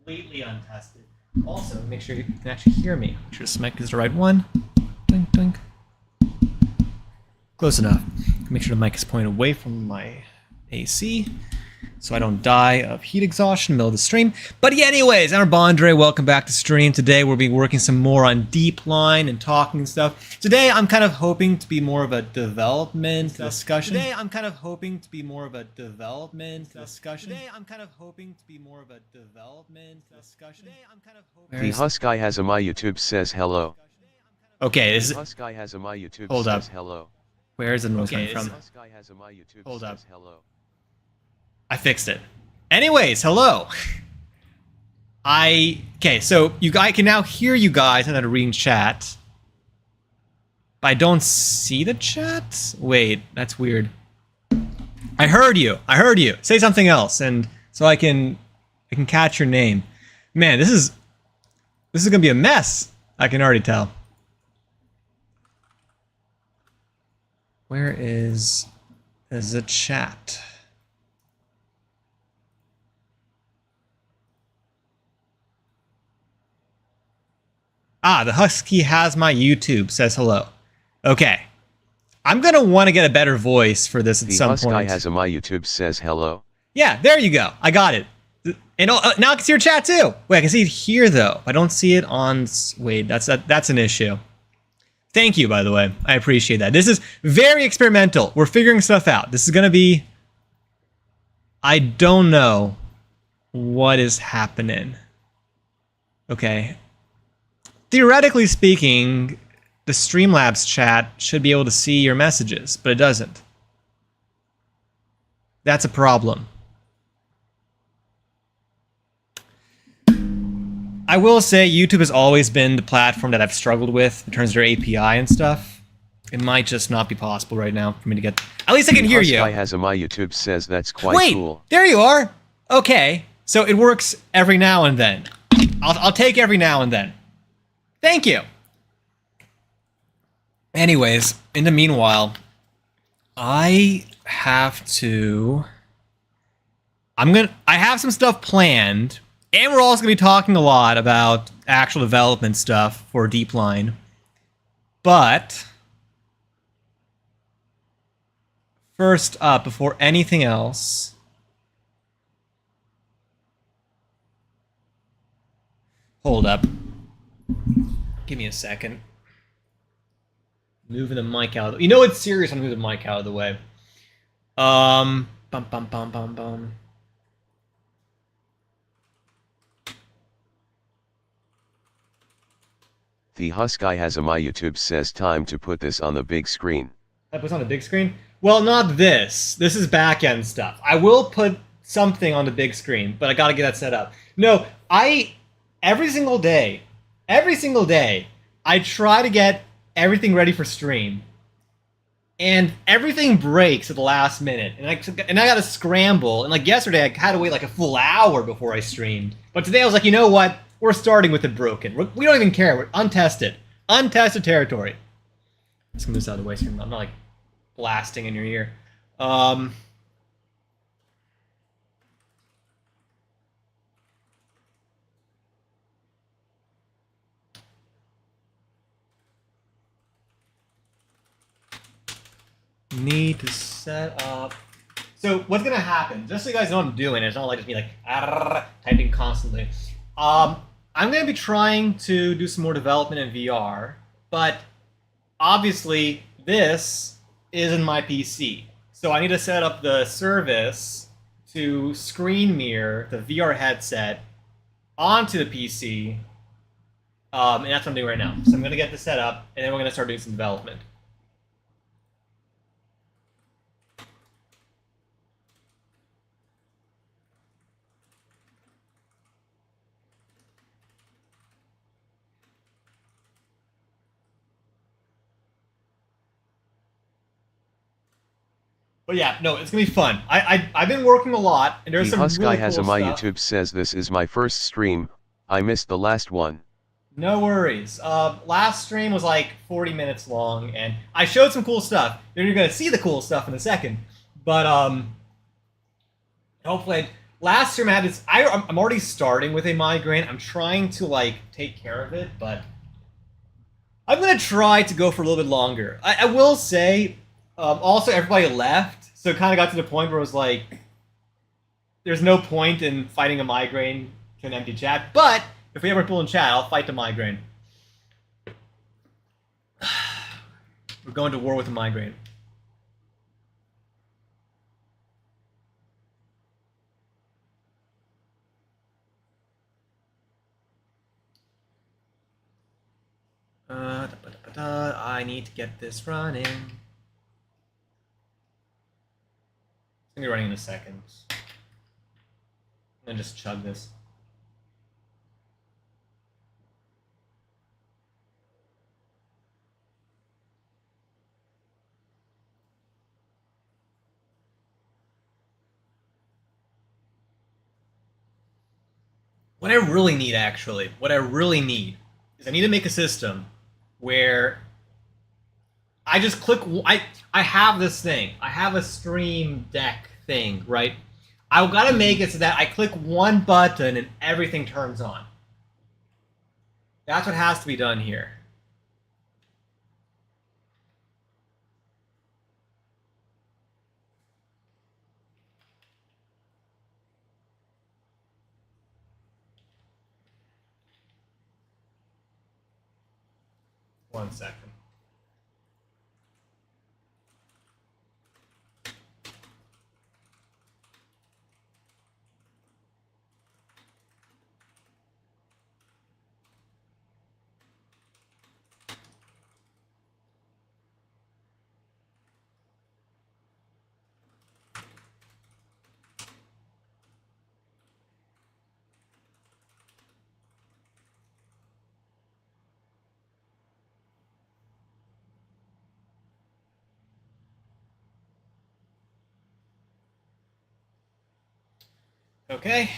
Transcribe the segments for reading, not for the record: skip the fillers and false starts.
completely untested. Also, make sure you can actually hear me. Make sure this mic is the right one. Dink, dink. Close enough. Make sure the mic is pointed away from my AC, so I don't die of heat exhaustion in the middle of the stream. But yeah, anyways, I'm Bondre. Welcome back to stream. Today we'll be working some more on deepline and talking and stuff. Today I'm kind of hoping to be more of a development discussion. Okay, The Hus guy has a my YouTube says hello. Okay, this The is. Hus guy has a my YouTube Hold says up. hello. Where is the noise The coming from? Hus guy has a my YouTube Hold says up. hello. I fixed it. Anyways, hello. Okay, so I can now hear you guys and then reading chat. But I don't see the chat? Wait, that's weird. I heard you. Say something else, and so I can catch your name. Man, this is gonna be a mess. I can already tell. Where is the chat? Ah, the Husky has my YouTube, says hello. Okay. I'm going to want to get a better voice for this at The some Hus guy point. has a my YouTube says hello. Yeah, there you go. I got it. And now I can see your chat too. Wait, I can see it here though. I don't see it on... Wait, that's an issue. Thank you, by the way. I appreciate that. This is very experimental. We're figuring stuff out. This is going to be... I don't know what is happening. Okay. Theoretically speaking, the Streamlabs chat should be able to see your messages, but it doesn't. That's a problem. I will say YouTube has always been the platform that I've struggled with in terms of their API and stuff. It might just not be possible right now for me to get... At least I can hear The you. Hus guy has a my YouTube says that's quite Wait, cool. there you are. Okay, so it works every now and then. I'll take every now and then. Thank you. Anyways, in the meanwhile, I have some stuff planned, and we're also gonna be talking a lot about actual development stuff for deepline. But first up, before anything else, hold up. Give me a second. Moving the mic out. You know it's serious when I move the mic out of the way. Bum bum bum bum bum. The Hus guy has a my YouTube says time to put this on the big screen. I put on the big screen? Well, not this. This is back-end stuff. I will put something on the big screen, but I gotta get that set up. No, every single day, I try to get everything ready for stream. And everything breaks at the last minute. And I gotta scramble. And like yesterday, I had to wait like a full hour before I streamed. But today I was like, you know what? We're starting with it broken. We don't even care. We're untested. Untested territory. Let's move this out of the way so I'm not like blasting in your ear. Need to set up. So what's gonna happen? Just so you guys know what I'm doing, it's not like just me like typing constantly. I'm gonna be trying to do some more development in VR, but obviously this isn't my PC, so I need to set up the service to screen mirror the VR headset onto the PC, and that's what I'm doing right now. So I'm gonna get this set up, and then we're gonna start doing some development. But yeah, no, it's gonna be fun. I've been working a lot, and there's The some Hus really guy has cool a my stuff. YouTube says this is my first stream. I missed the last one. No worries. Last stream was like 40 minutes long, and I showed some cool stuff. You're gonna see the cool stuff in a second, but hopefully last stream I had this. I'm already starting with a migraine. I'm trying to like take care of it, but I'm gonna try to go for a little bit longer. I will say, also everybody left, so it kind of got to the point where it was like, there's no point in fighting a migraine to an empty chat. But if we ever pull in chat, I'll fight the migraine. We're going to war with the migraine. I need to get this running. It's gonna be running in a second. I'm gonna just chug this. What I really need, actually, what I really need is I need to make a system where I just click. I have this thing. I have a stream deck thing, right? I've got to make it so that I click one button and everything turns on. That's what has to be done here. One second. Okay.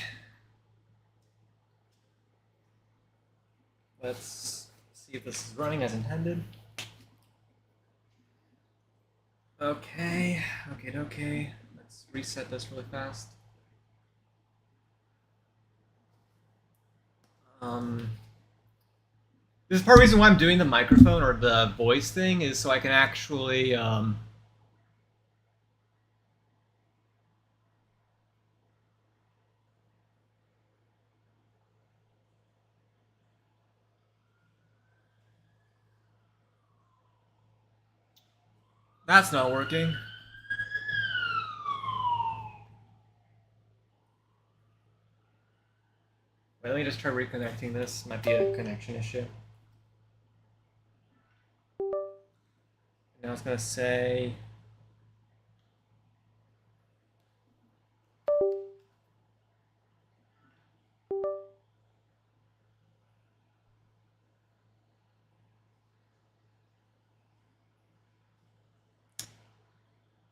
Let's see if this is running as intended. Okay. Let's reset this really fast. This is part of the reason why I'm doing the microphone or the voice thing is so I can actually that's not working. Wait, let me just try reconnecting this. Might be a connection issue. Now it's gonna say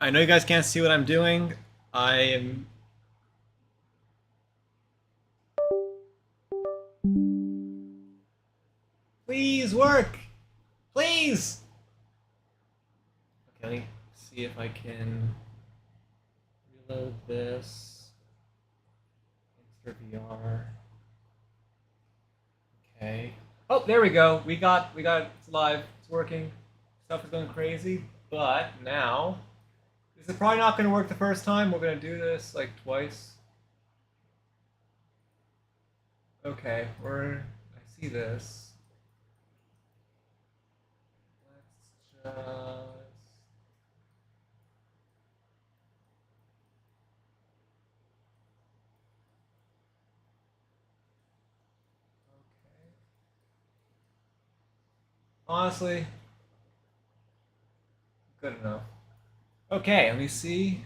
I know you guys can't see what I'm doing. I am please work. Please. Okay, let me see if I can reload this. Insert VR. Okay. Oh, there we go. We got it's live. It's working. Stuff is going crazy, but now this is probably not going to work the first time. We're going to do this like twice. Okay, I see this. Let's just. Honestly, good enough. Okay, let me see.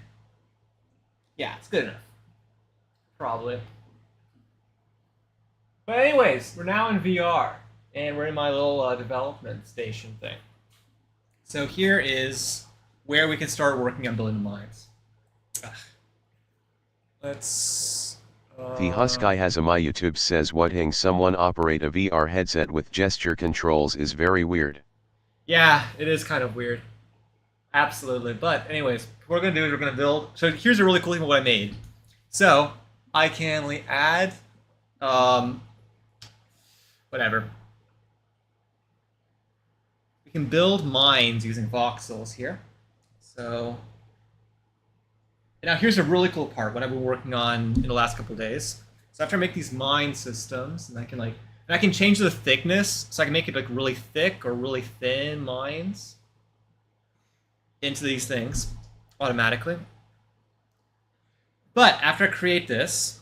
Yeah, it's good enough. Probably. But anyways, we're now in VR, and we're in my little development station thing. So here is where we can start working on building the mines. Let's... The Husky has a my YouTube says watching someone operate a VR headset with gesture controls is very weird. Yeah, it is kind of weird. Absolutely. But anyways, what we're going to do is we're going to build... So here's a really cool thing of what I made. So I can add whatever. We can build mines using voxels here. So now here's a really cool part, what I've been working on in the last couple of days. So after I make these mine systems, and I can change the thickness, so I can make it like really thick or really thin mines into these things automatically. But after I create this,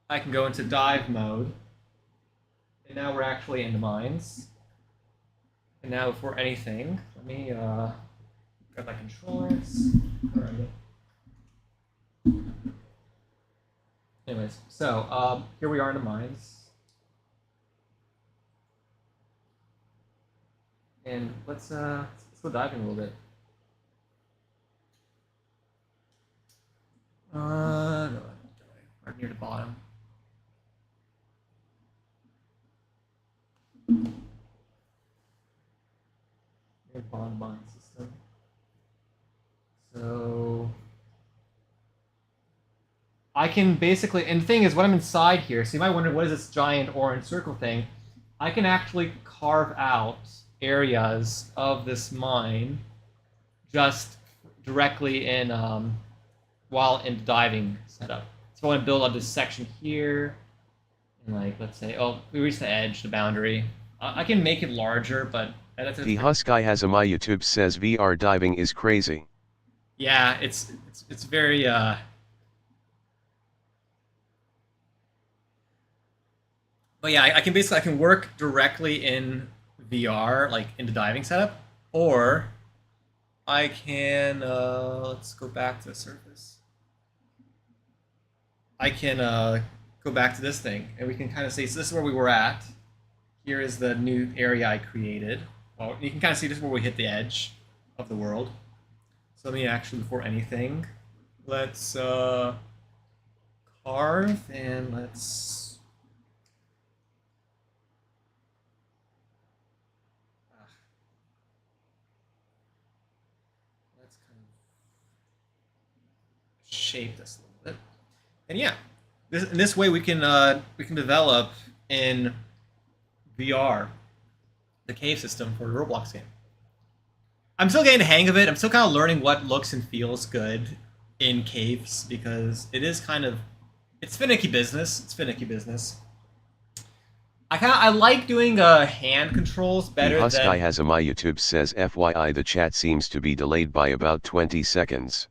I can go into dive mode, and now we're actually in the mines. And now before anything, let me grab my controllers. Where are you? Anyways, so here we are in the mines. And let's go diving a little bit. No, right near the bottom. Near the bottom mine system. So I can basically, and the thing is, when I'm inside here, so you might wonder, what is this giant orange circle thing? I can actually carve out areas of this mine just directly in while in the diving setup. So I want to build up this section here, and let's say, oh, we reached the edge, the boundary. I can make it larger, but that's The Husky has a my YouTube says VR diving is crazy. Yeah, it's very But yeah, I can work directly in VR, like in the diving setup, or I can let's go back to the surface. I can go back to this thing, and we can kind of see. So this is where we were at. Here is the new area I created. Well, you can kind of see this is where we hit the edge of the world. So let me actually, before anything, let's carve and let's. Shape this a little bit, and yeah, in this way we can develop in VR the cave system for the Roblox game. I'm still getting the hang of it. I'm still kind of learning what looks and feels good in caves because it is kind of it's finicky business. It's finicky business. I like doing hand controls better The Husky than. has a my YouTube says FYI the chat seems to be delayed by about 20 seconds.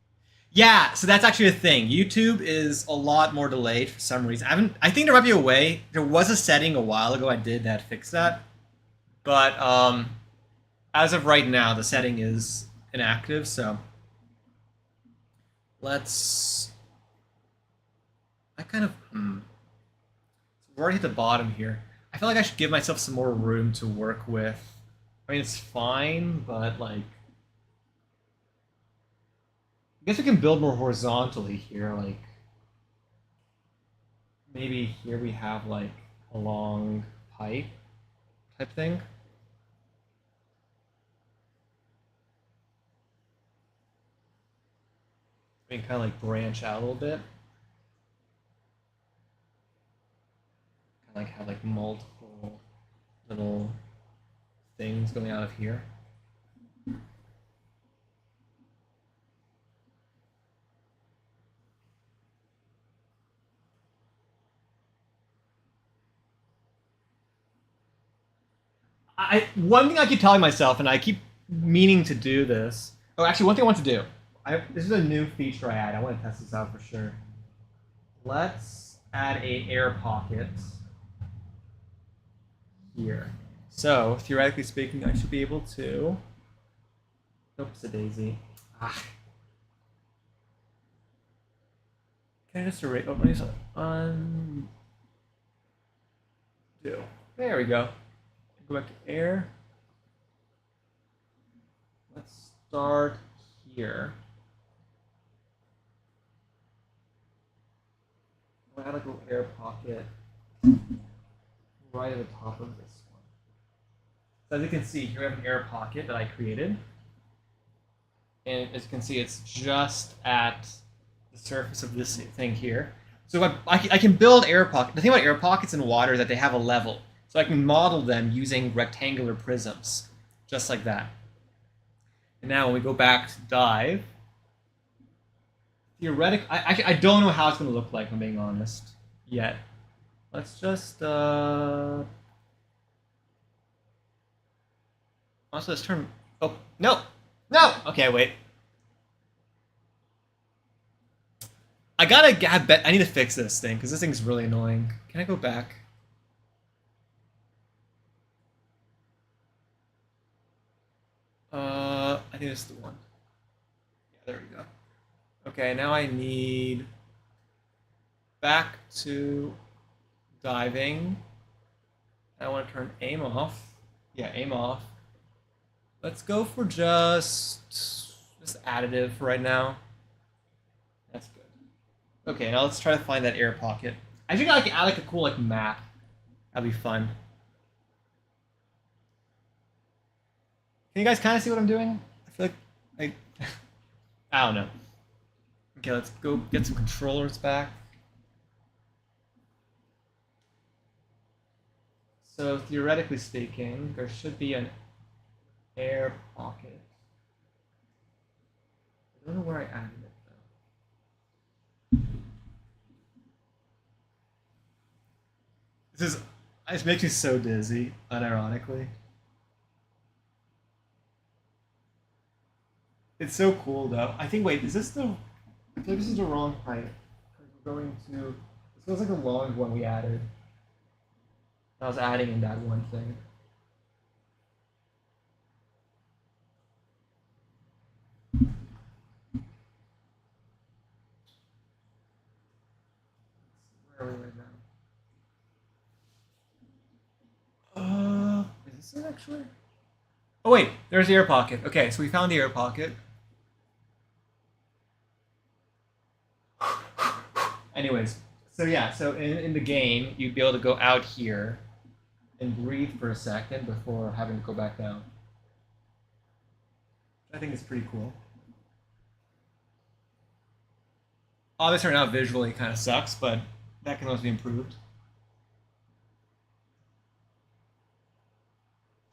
Yeah, so that's actually a thing. YouTube is a lot more delayed for some reason. I think there might be a way. There was a setting a while ago I did that fixed that, but as of right now, the setting is inactive. So let's. I kind of. So we're already at the bottom here. I feel like I should give myself some more room to work with. I mean, it's fine, but like. I guess we can build more horizontally here, like maybe here we have like a long pipe type thing. We can kind of like branch out a little bit. Kind of like have like multiple little things going out of here. One thing I keep telling myself, and I keep meaning to do this. Oh, actually, one thing I want to do. This is a new feature I add. I want to test this out for sure. Let's add a air pocket here. So theoretically speaking, I should be able to. Oops, a daisy. Ah. Can I just erase? Oh, let me just undo. There we go. Go back to air. Let's start here. I'll add a little air pocket right at the top of this one. So as you can see, here I have an air pocket that I created. And as you can see, it's just at the surface of this thing here. So I can build air pockets. The thing about air pockets in water is that they have a level. So I can model them using rectangular prisms, just like that. And now when we go back to dive, I don't know how it's going to look like, if I'm being honest, yet. Let's just, also, let's turn, oh, no, no, okay, wait. I need to fix this thing, because this thing's really annoying. Can I go back? I think this is the one. Yeah, there we go. Okay, now I need back to diving. I want to turn aim off. Yeah, aim off. Let's go for just additive for right now. That's good. Okay, now let's try to find that air pocket. I think I can add like a cool like map. That'd be fun. Can you guys kind of see what I'm doing? I feel like I don't know. Okay, let's go get some controllers back. So theoretically speaking, there should be an air pocket. I don't know where I added it though. This makes me so dizzy, unironically. It's so cool though. I think, wait, is this the, I feel like this is the wrong height. We're going to, this feels like the long one we added. I was adding in that one thing. Where are we right now? Is this it actually? Oh wait, there's the air pocket. Okay, so we found the air pocket. Anyways, so yeah, so in the game, you'd be able to go out here and breathe for a second before having to go back down. I think it's pretty cool. Obviously, right now visually kind of sucks, but that can always be improved.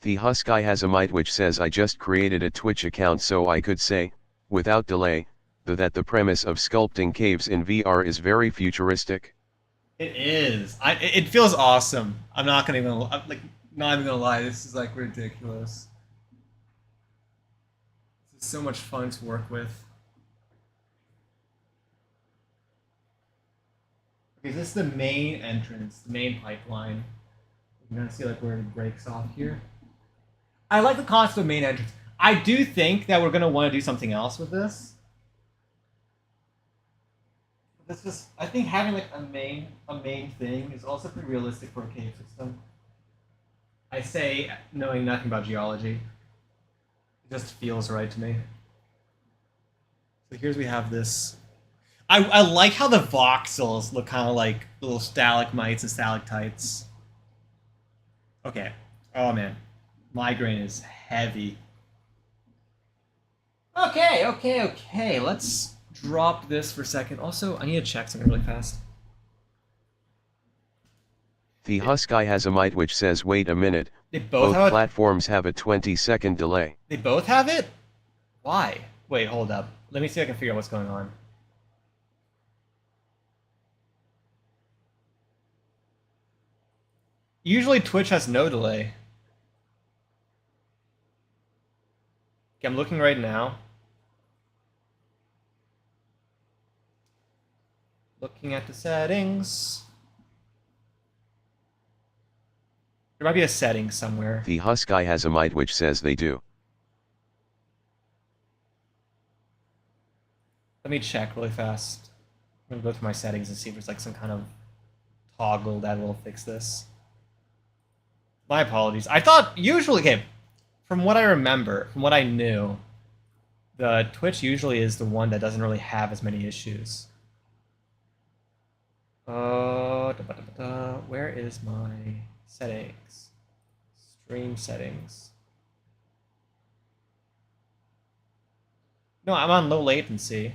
The Husk guy has a mite which says I just created a Twitch account so I could say, without delay, that the premise of sculpting caves in VR is very futuristic. It is. It feels awesome. I'm not gonna even not even gonna lie. This is like ridiculous. This is so much fun to work with. Okay, this is the main entrance, the main pipeline. You're gonna see like where it breaks off here. I like the concept of main entrance. I do think that we're gonna want to do something else with this. This is, I think having like a main thing is also pretty realistic for a cave system. I say knowing nothing about geology. It just feels right to me. So here's we have this. I like how the voxels look kind of like little stalagmites and stalactites. Okay. Oh man. Migraine is heavy. Okay. Let's drop this for a second. Also, I need to check something really fast. The Husk guy has a mite which says wait a minute, They both have platforms have a 20-second delay. They both have it? Why? Wait, hold up. Let me see if I can figure out what's going on. Usually Twitch has no delay. Okay, I'm looking right now. Looking at the settings. There might be a setting somewhere. The Husk guy has a mite which says they do. Let me check really fast. I'm gonna go through my settings and see if there's like some kind of toggle that will fix this. My apologies. I thought usually, okay, from what I remember, from what I knew, the Twitch usually is the one that doesn't really have as many issues. Where is my settings? Stream settings. No, I'm on low latency.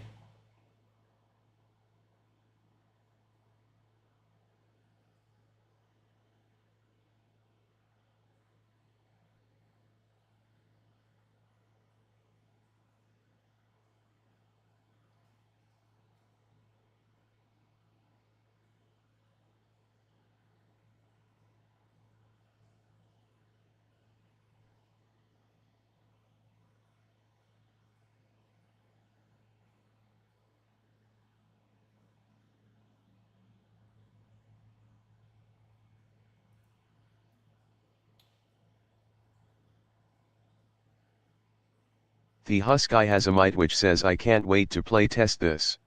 The Husky has a mite which says I can't wait to play test this.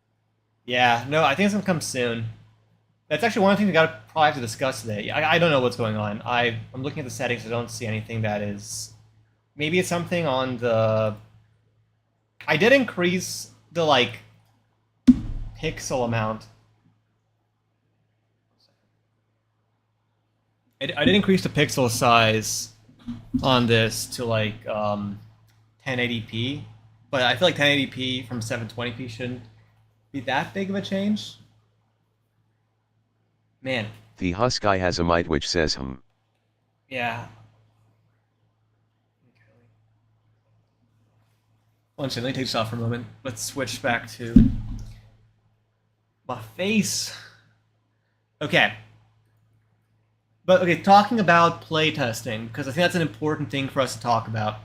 Yeah, no, I think it's gonna come soon. That's actually one thing we gotta probably have to discuss today. I don't know what's going on. I'm looking at the settings. I don't see anything that is. Maybe it's something on the. I did increase the like pixel amount. I did increase the pixel size on this to like 1080p, but I feel like 1080p from 720p shouldn't be that big of a change. Man. The Husky has a mite which says Yeah. One second, let me take this off for a moment. Let's switch back to my face. Okay. But okay, talking about playtesting, because I think that's an important thing for us to talk about.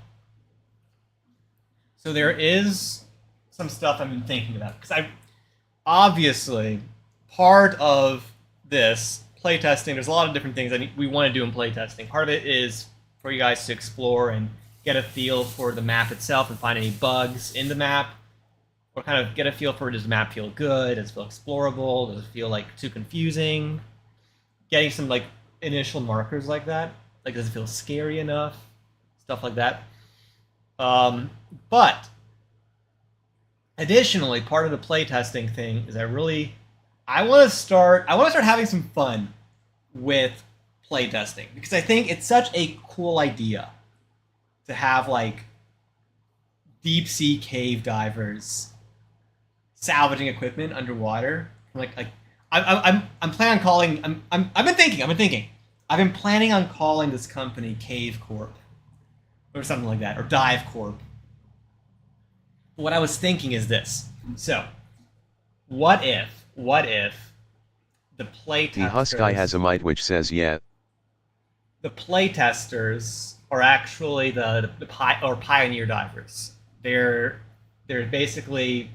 So there is some stuff I've been thinking about. Because obviously, part of this playtesting, there's a lot of different things we want to do in playtesting. Part of it is for you guys to explore and get a feel for the map itself and find any bugs in the map, or kind of get a feel for, does the map feel good, does it feel explorable, does it feel like too confusing, getting some like initial markers like that, like does it feel scary enough, stuff like that. But additionally, part of the playtesting thing is I want to start having some fun with playtesting, because I think it's such a cool idea to have like deep sea cave divers salvaging equipment underwater. I'm planning on calling. I've been thinking. I've been planning on calling this company Cave Corp or something like that, or Dive Corp. What I was thinking is this. So, what if the playtesters... The Husky has a mite which says yeah. The playtesters are actually the pioneer divers. They're basically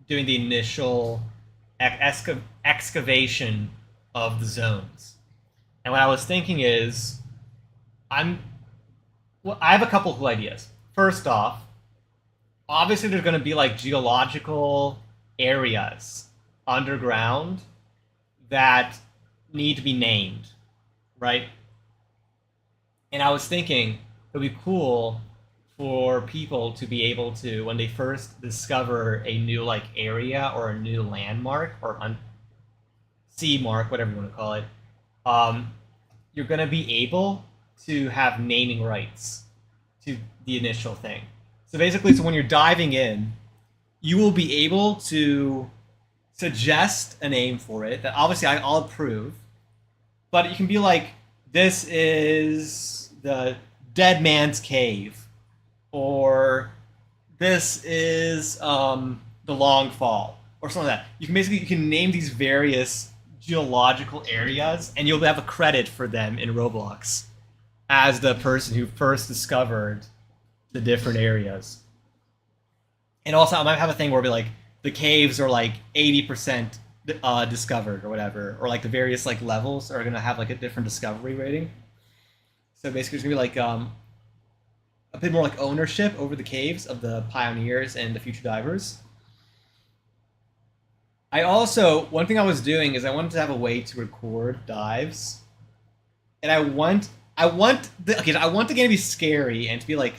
doing the initial excavation of the zones. And what I was thinking is, I have a couple cool ideas. First off, obviously there's going to be like geological areas underground that need to be named, right? And I was thinking it would be cool for people to be able to, when they first discover a new like area or a new landmark or sea mark, whatever you want to call it, you're going to be able to have naming rights to the initial thing. So basically, when you're diving in, you will be able to suggest a name for it that obviously I'll approve, but you can be like, this is the Dead Man's Cave, or this is the Long Fall, or something like that. You can name these various geological areas, and you'll have a credit for them in Roblox as the person who first discovered the different areas. And also, I might have a thing where it'll be like, the caves are like 80% discovered or whatever, or like the various like levels are gonna have like a different discovery rating. So basically, it's gonna be like a bit more like ownership over the caves of the pioneers and the future divers. One thing I was doing is I wanted to have a way to record dives, and I want the game to be scary and to be like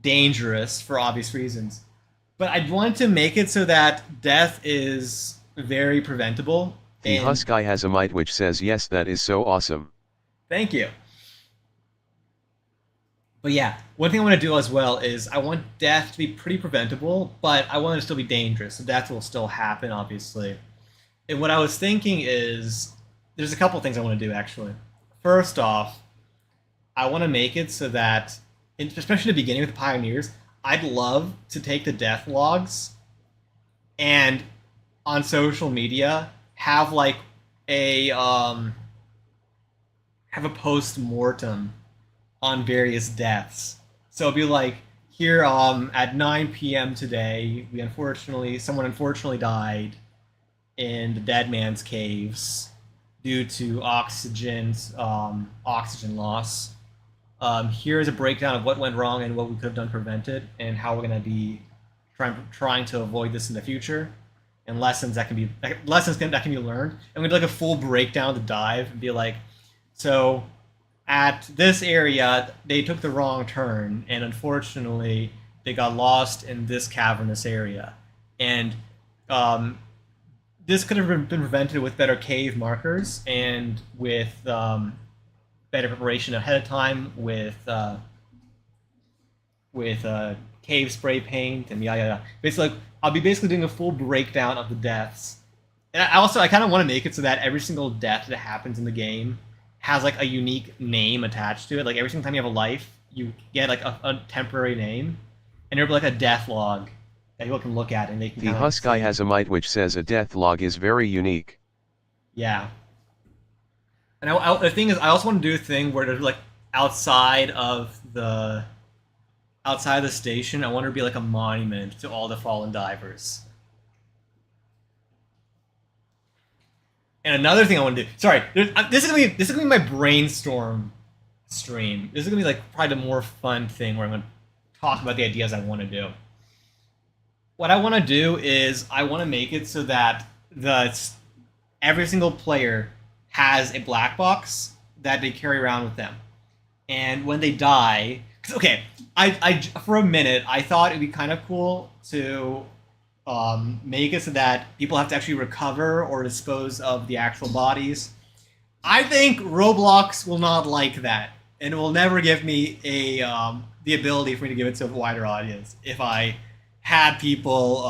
dangerous for obvious reasons, but I want to make it so that death is very preventable. The Husky has a mite which says yes, that is so awesome. Thank you. But yeah, one thing I want to do as well is I want death to be pretty preventable, but I want it to still be dangerous, so death will still happen, obviously. And what I was thinking is, there's a couple things I want to do, actually. First off, I want to make it so that, especially in the beginning with the pioneers, I'd love to take the death logs and on social media have like a post-mortem on various deaths. So it'll be like, here at 9 p.m. today, someone unfortunately died in the Dead Man's Caves due to oxygen loss. Here's a breakdown of what went wrong and what we could have done to prevent it, and how we're going to be trying to avoid this in the future, and lessons that can be learned. And we do like a full breakdown of the dive and be like, so at this area they took the wrong turn, and unfortunately they got lost in this cavernous area, and this could have been prevented with better cave markers and with better preparation ahead of time with cave spray paint and yada yada. Basically, like, I'll be basically doing a full breakdown of the deaths, and I kind of want to make it so that every single death that happens in the game has like a unique name attached to it. Like every single time you have a life, you get like a temporary name, and there'll be like a death log that people can look at, and they can. The Husky has a mite which says a death log is very unique. Yeah. And the thing is, I also want to do a thing where there's like outside of the station, I want there to be like a monument to all the fallen divers. And another thing I want to do. Sorry, this is gonna be my brainstorm stream. This is gonna be like probably the more fun thing where I'm gonna talk about the ideas I want to do. What I want to do is I want to make it so that every single player has a black box that they carry around with them, and when they die, okay, I for a minute I thought it'd be kind of cool to make it so that people have to actually recover or dispose of the actual bodies. I think Roblox will not like that, and it will never give me the ability for me to give it to a wider audience if I had people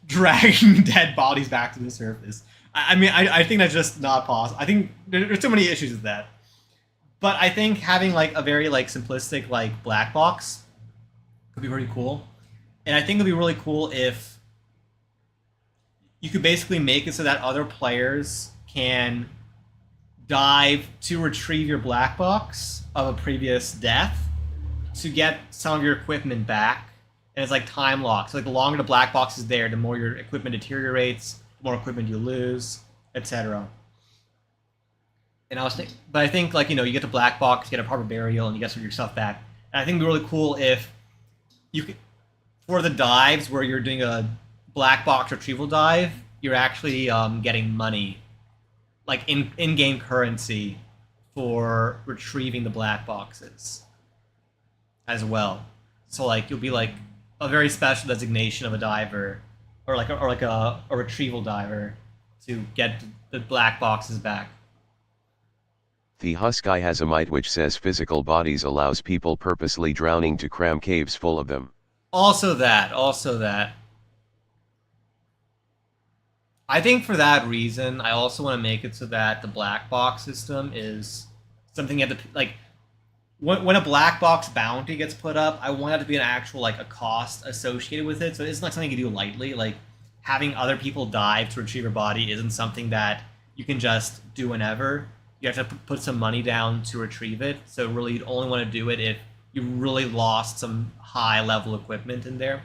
dragging dead bodies back to the surface. I think that's just not possible. I think there's too many issues with that. But I think having like a very like simplistic like black box could be pretty cool. And I think it'd be really cool if you could basically make it so that other players can dive to retrieve your black box of a previous death to get some of your equipment back. And it's like time locked. So like the longer the black box is there, the more your equipment deteriorates, the more equipment you lose, etc. And I think like, you get the black box, you get a proper burial, and you get some of your stuff back. And I think it'd be really cool if you could, for the dives where you're doing a black box retrieval dive, you're actually getting money, like in-game currency, for retrieving the black boxes as well. So like you'll be like a very special designation of a diver, or like a retrieval diver, to get the black boxes back. The Husky has a mite which says physical bodies allows people purposely drowning to cram caves full of them. Also that. I think for that reason, I also want to make it so that the black box system is something you have to, like, when a black box bounty gets put up, I want that to be an actual, like, a cost associated with it. So it's not something you do lightly. Like, having other people dive to retrieve your body isn't something that you can just do whenever. You have to put some money down to retrieve it. So really, you'd only want to do it if you really lost some high-level equipment in there.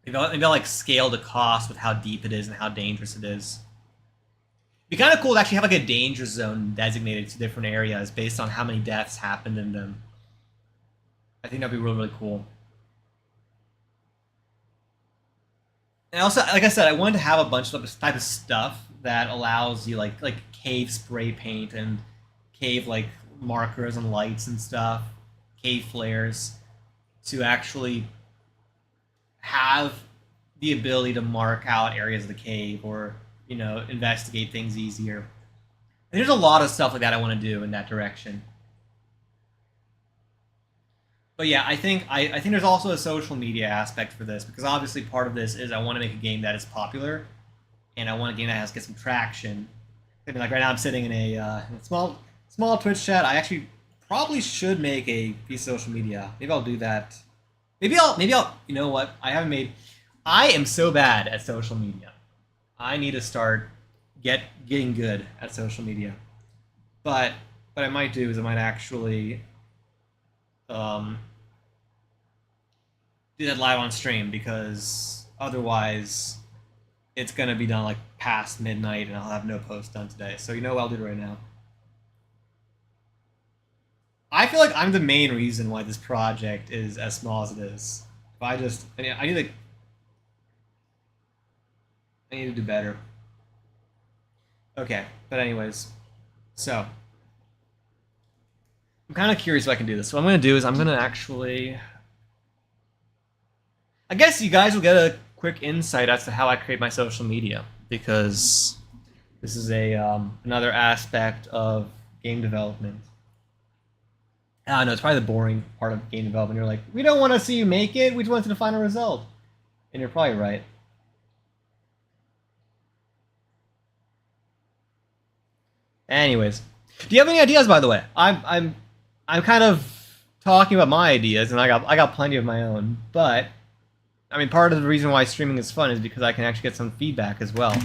Maybe I'll like scale the cost with how deep it is and how dangerous it is. It'd be kind of cool to actually have like a danger zone designated to different areas based on how many deaths happened in them. I think that'd be really, really cool. And also, like I said, I wanted to have a bunch of this type of stuff that allows you like cave spray paint and cave like markers and lights and stuff, cave flares, to actually have the ability to mark out areas of the cave or, investigate things easier. And there's a lot of stuff like that I want to do in that direction. But yeah, I think there's also a social media aspect for this, because obviously part of this is I want to make a game that is popular, and I want a game that has to get some traction. I mean, like right now I'm sitting in a small Twitch chat. I actually probably should make a piece of social media. Maybe I'll do that. Maybe I'll. You know what? I am so bad at social media. I need to start getting good at social media. But what I might do is I might actually do that live on stream, because otherwise it's gonna be done like past midnight and I'll have no post done today. So you know what, I'll do it right now. I feel like I'm the main reason why this project is as small as it is. If I need to do better. Okay, but anyways, so I'm kind of curious if I can do this. So what I'm going to do is I'm going to actually, I guess you guys will get a quick insight as to how I create my social media, because this is a another aspect of game development. I don't know, it's probably the boring part of game development. You're like, we don't want to see you make it, we just want to find a result. And you're probably right. Anyways, do you have any ideas, by the way? I'm kind of talking about my ideas, and I got plenty of my own. But I mean, part of the reason why streaming is fun is because I can actually get some feedback as well.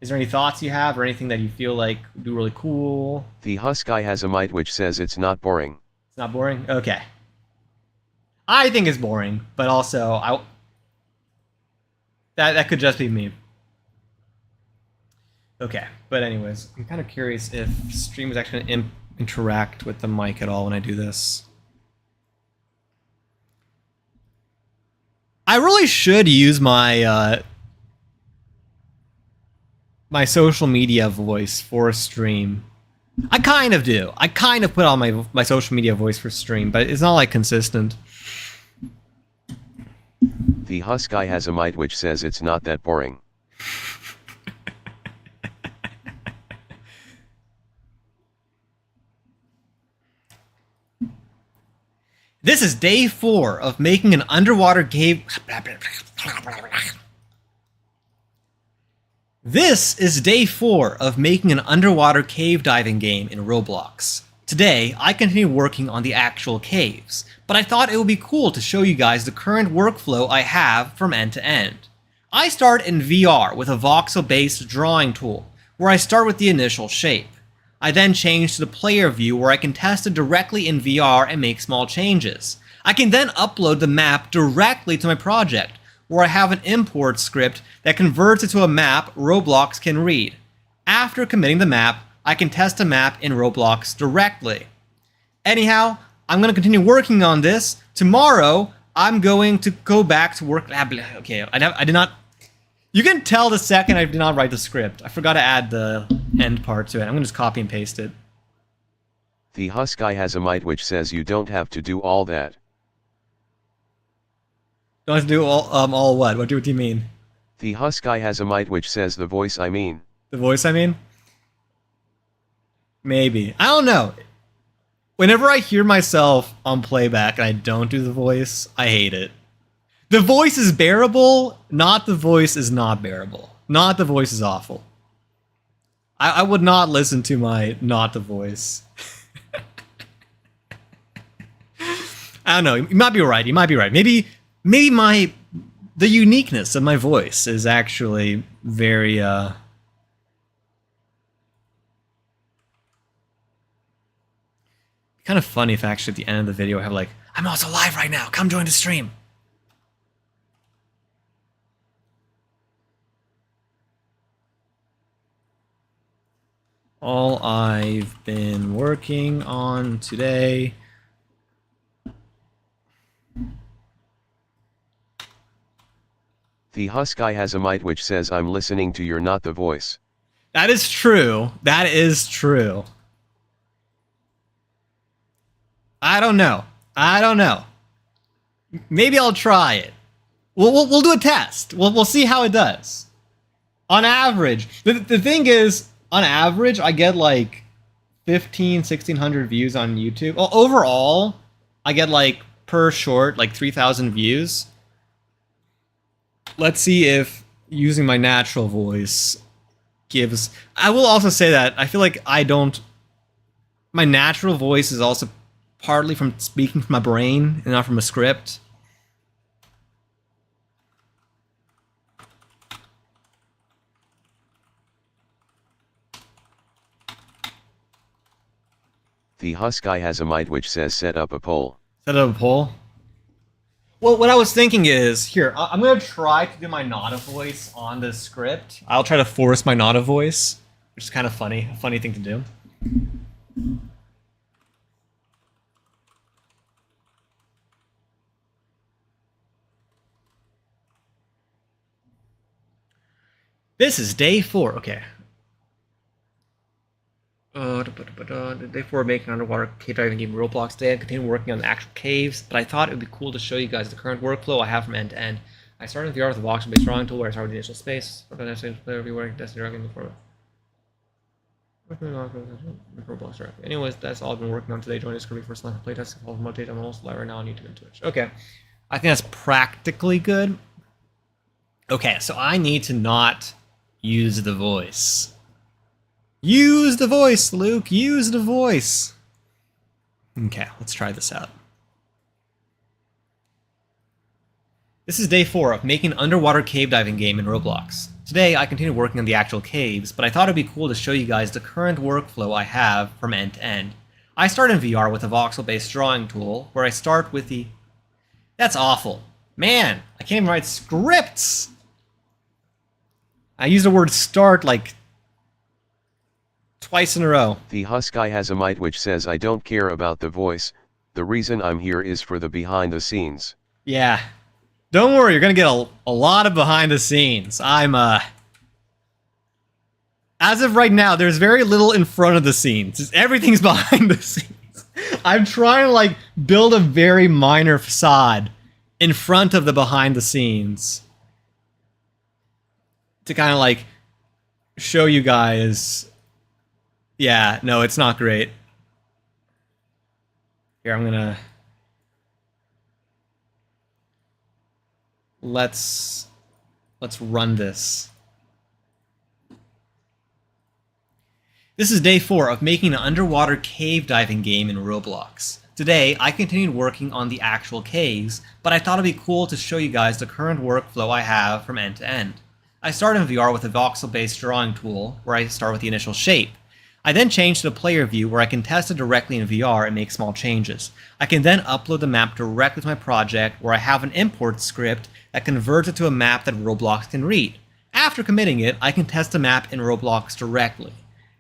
Is there any thoughts you have, or anything that you feel like would be really cool? The Husky has a mite which says it's not boring. It's not boring? Okay. I think it's boring, but also that could just be me. Okay, but anyways, I'm kind of curious if stream is actually going to interact with the mic at all when I do this. I really should use my my social media voice for a stream. I kind of do. I kind of put on my social media voice for stream, but it's not like consistent. The Husky has a mite which says it's not that boring. This is day 4 of making an underwater cave. This is day 4 of making an underwater cave diving game in Roblox. Today, I continue working on the actual caves, but I thought it would be cool to show you guys the current workflow I have from end to end. I start in VR with a voxel-based drawing tool, where I start with the initial shape. I then change to the player view where I can test it directly in VR and make small changes. I can then upload the map directly to my project, where I have an import script that converts it to a map Roblox can read. After committing the map, I can test the map in Roblox directly. Anyhow, I'm going to continue working on this. Tomorrow, I'm going to go back to work. Okay, I did not... You can tell the second I did not write the script. I forgot to add the end part to it. I'm going to just copy and paste it. The Husky has a mite which says you don't have to do all that. Don't have to do all what? What do you mean? The Husky has a mite which says the voice I mean. The voice I mean? Maybe. I don't know. Whenever I hear myself on playback and I don't do the voice, I hate it. The voice is bearable, not the voice is not bearable. Not the voice is awful. I would not listen to my not the voice. I don't know. You might be right. You might be right. Maybe the uniqueness of my voice is actually very kind of funny if actually at the end of the video I have like, I'm also live right now, come join the stream. All I've been working on today. The Husky has a mite which says I'm listening to your not the voice. That is true. That is true. I don't know. I don't know. Maybe I'll try it. We'll do a test. We'll see how it does. On average, the thing is, on average, I get like 1,600 views on YouTube. Well, overall, I get like per short like 3,000 views. Let's see if using my natural voice gives... I will also say that I feel like my natural voice is also partly from speaking from my brain and not from a script. The Husky has a mite which says set up a poll. Set up a poll? Well, what I was thinking is, here, I'm going to try to do my Nada voice on this script. I'll try to force my Nada voice, which is kind of funny, a funny thing to do. This is day 4. Okay. Day 4 of making underwater cave diving game Roblox today. I continue working on the actual caves, but I thought it would be cool to show you guys the current workflow I have from end to end. I started in VR with the voxel-based drawing tool where I started with the initial space. Anyways, that's all I've been working on today. Join us for first live playtesting. Follow my update. I'm almost live right now on YouTube and Twitch. Okay. I think that's practically good. Okay, so I need to not use the voice. Use the voice, Luke. Use the voice. Okay, let's try this out. This is day 4 of making an underwater cave diving game in Roblox. Today, I continue working on the actual caves, but I thought it'd be cool to show you guys the current workflow I have from end to end. I start in VR with a voxel-based drawing tool, where I start with the... That's awful. Man, I can't even write scripts! I used the word start like twice in a row. The Husky has a mite which says I don't care about the voice, the reason I'm here is for the behind the scenes. Yeah. Don't worry, you're gonna get a lot of behind the scenes. As of right now, there's very little in front of the scenes. Everything's behind the scenes. I'm trying to like build a very minor facade in front of the behind the scenes to kind of like show you guys. Yeah, no, it's not great. Here, I'm gonna... Let's run this. This is day 4 of making an underwater cave diving game in Roblox. Today, I continued working on the actual caves, but I thought it'd be cool to show you guys the current workflow I have from end to end. I started in VR with a voxel-based drawing tool, where I start with the initial shape. I then change to the player view where I can test it directly in VR and make small changes. I can then upload the map directly to my project where I have an import script that converts it to a map that Roblox can read. After committing it, I can test the map in Roblox directly.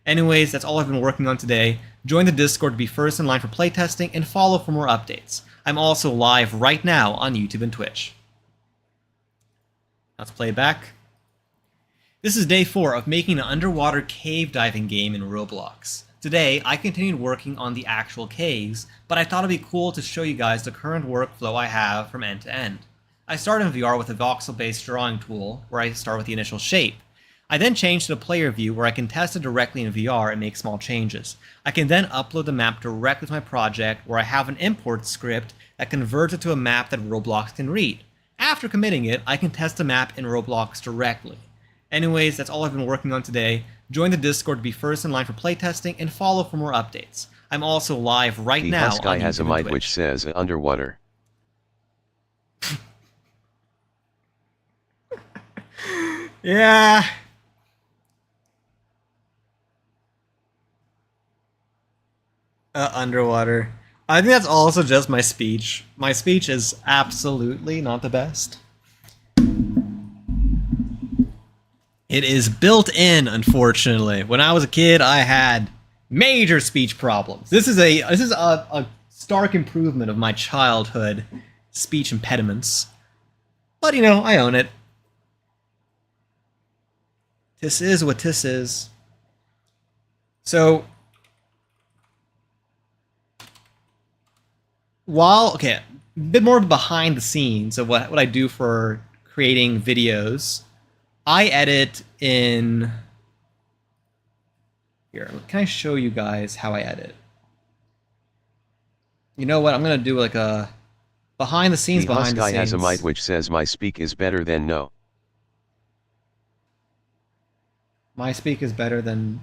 Anyways, that's all I've been working on today. Join the Discord to be first in line for playtesting and follow for more updates. I'm also live right now on YouTube and Twitch. Let's play it back. This is day 4 of making an underwater cave diving game in Roblox. Today, I continued working on the actual caves, but I thought it'd be cool to show you guys the current workflow I have from end to end. I started in VR with a voxel-based drawing tool, where I start with the initial shape. I then change to the player view where I can test it directly in VR and make small changes. I can then upload the map directly to my project where I have an import script that converts it to a map that Roblox can read. After committing it, I can test the map in Roblox directly. Anyways, that's all I've been working on today. Join the Discord to be first in line for playtesting and follow for more updates. I'm also live right now on YouTube and Twitch. The Husky has a mite which says underwater. Yeah. Underwater. I think that's also just my speech. My speech is absolutely not the best. It is built in, unfortunately. When I was a kid, I had major speech problems. This is a stark improvement of my childhood speech impediments. But, you know, I own it. This is what this is. So, okay, a bit more behind the scenes of what I do for creating videos. I edit in... Here, can I show you guys how I edit? You know what, I'm going to do like a behind the scenes. The Husky has a mite which says my speak is better than no. My speak is better than...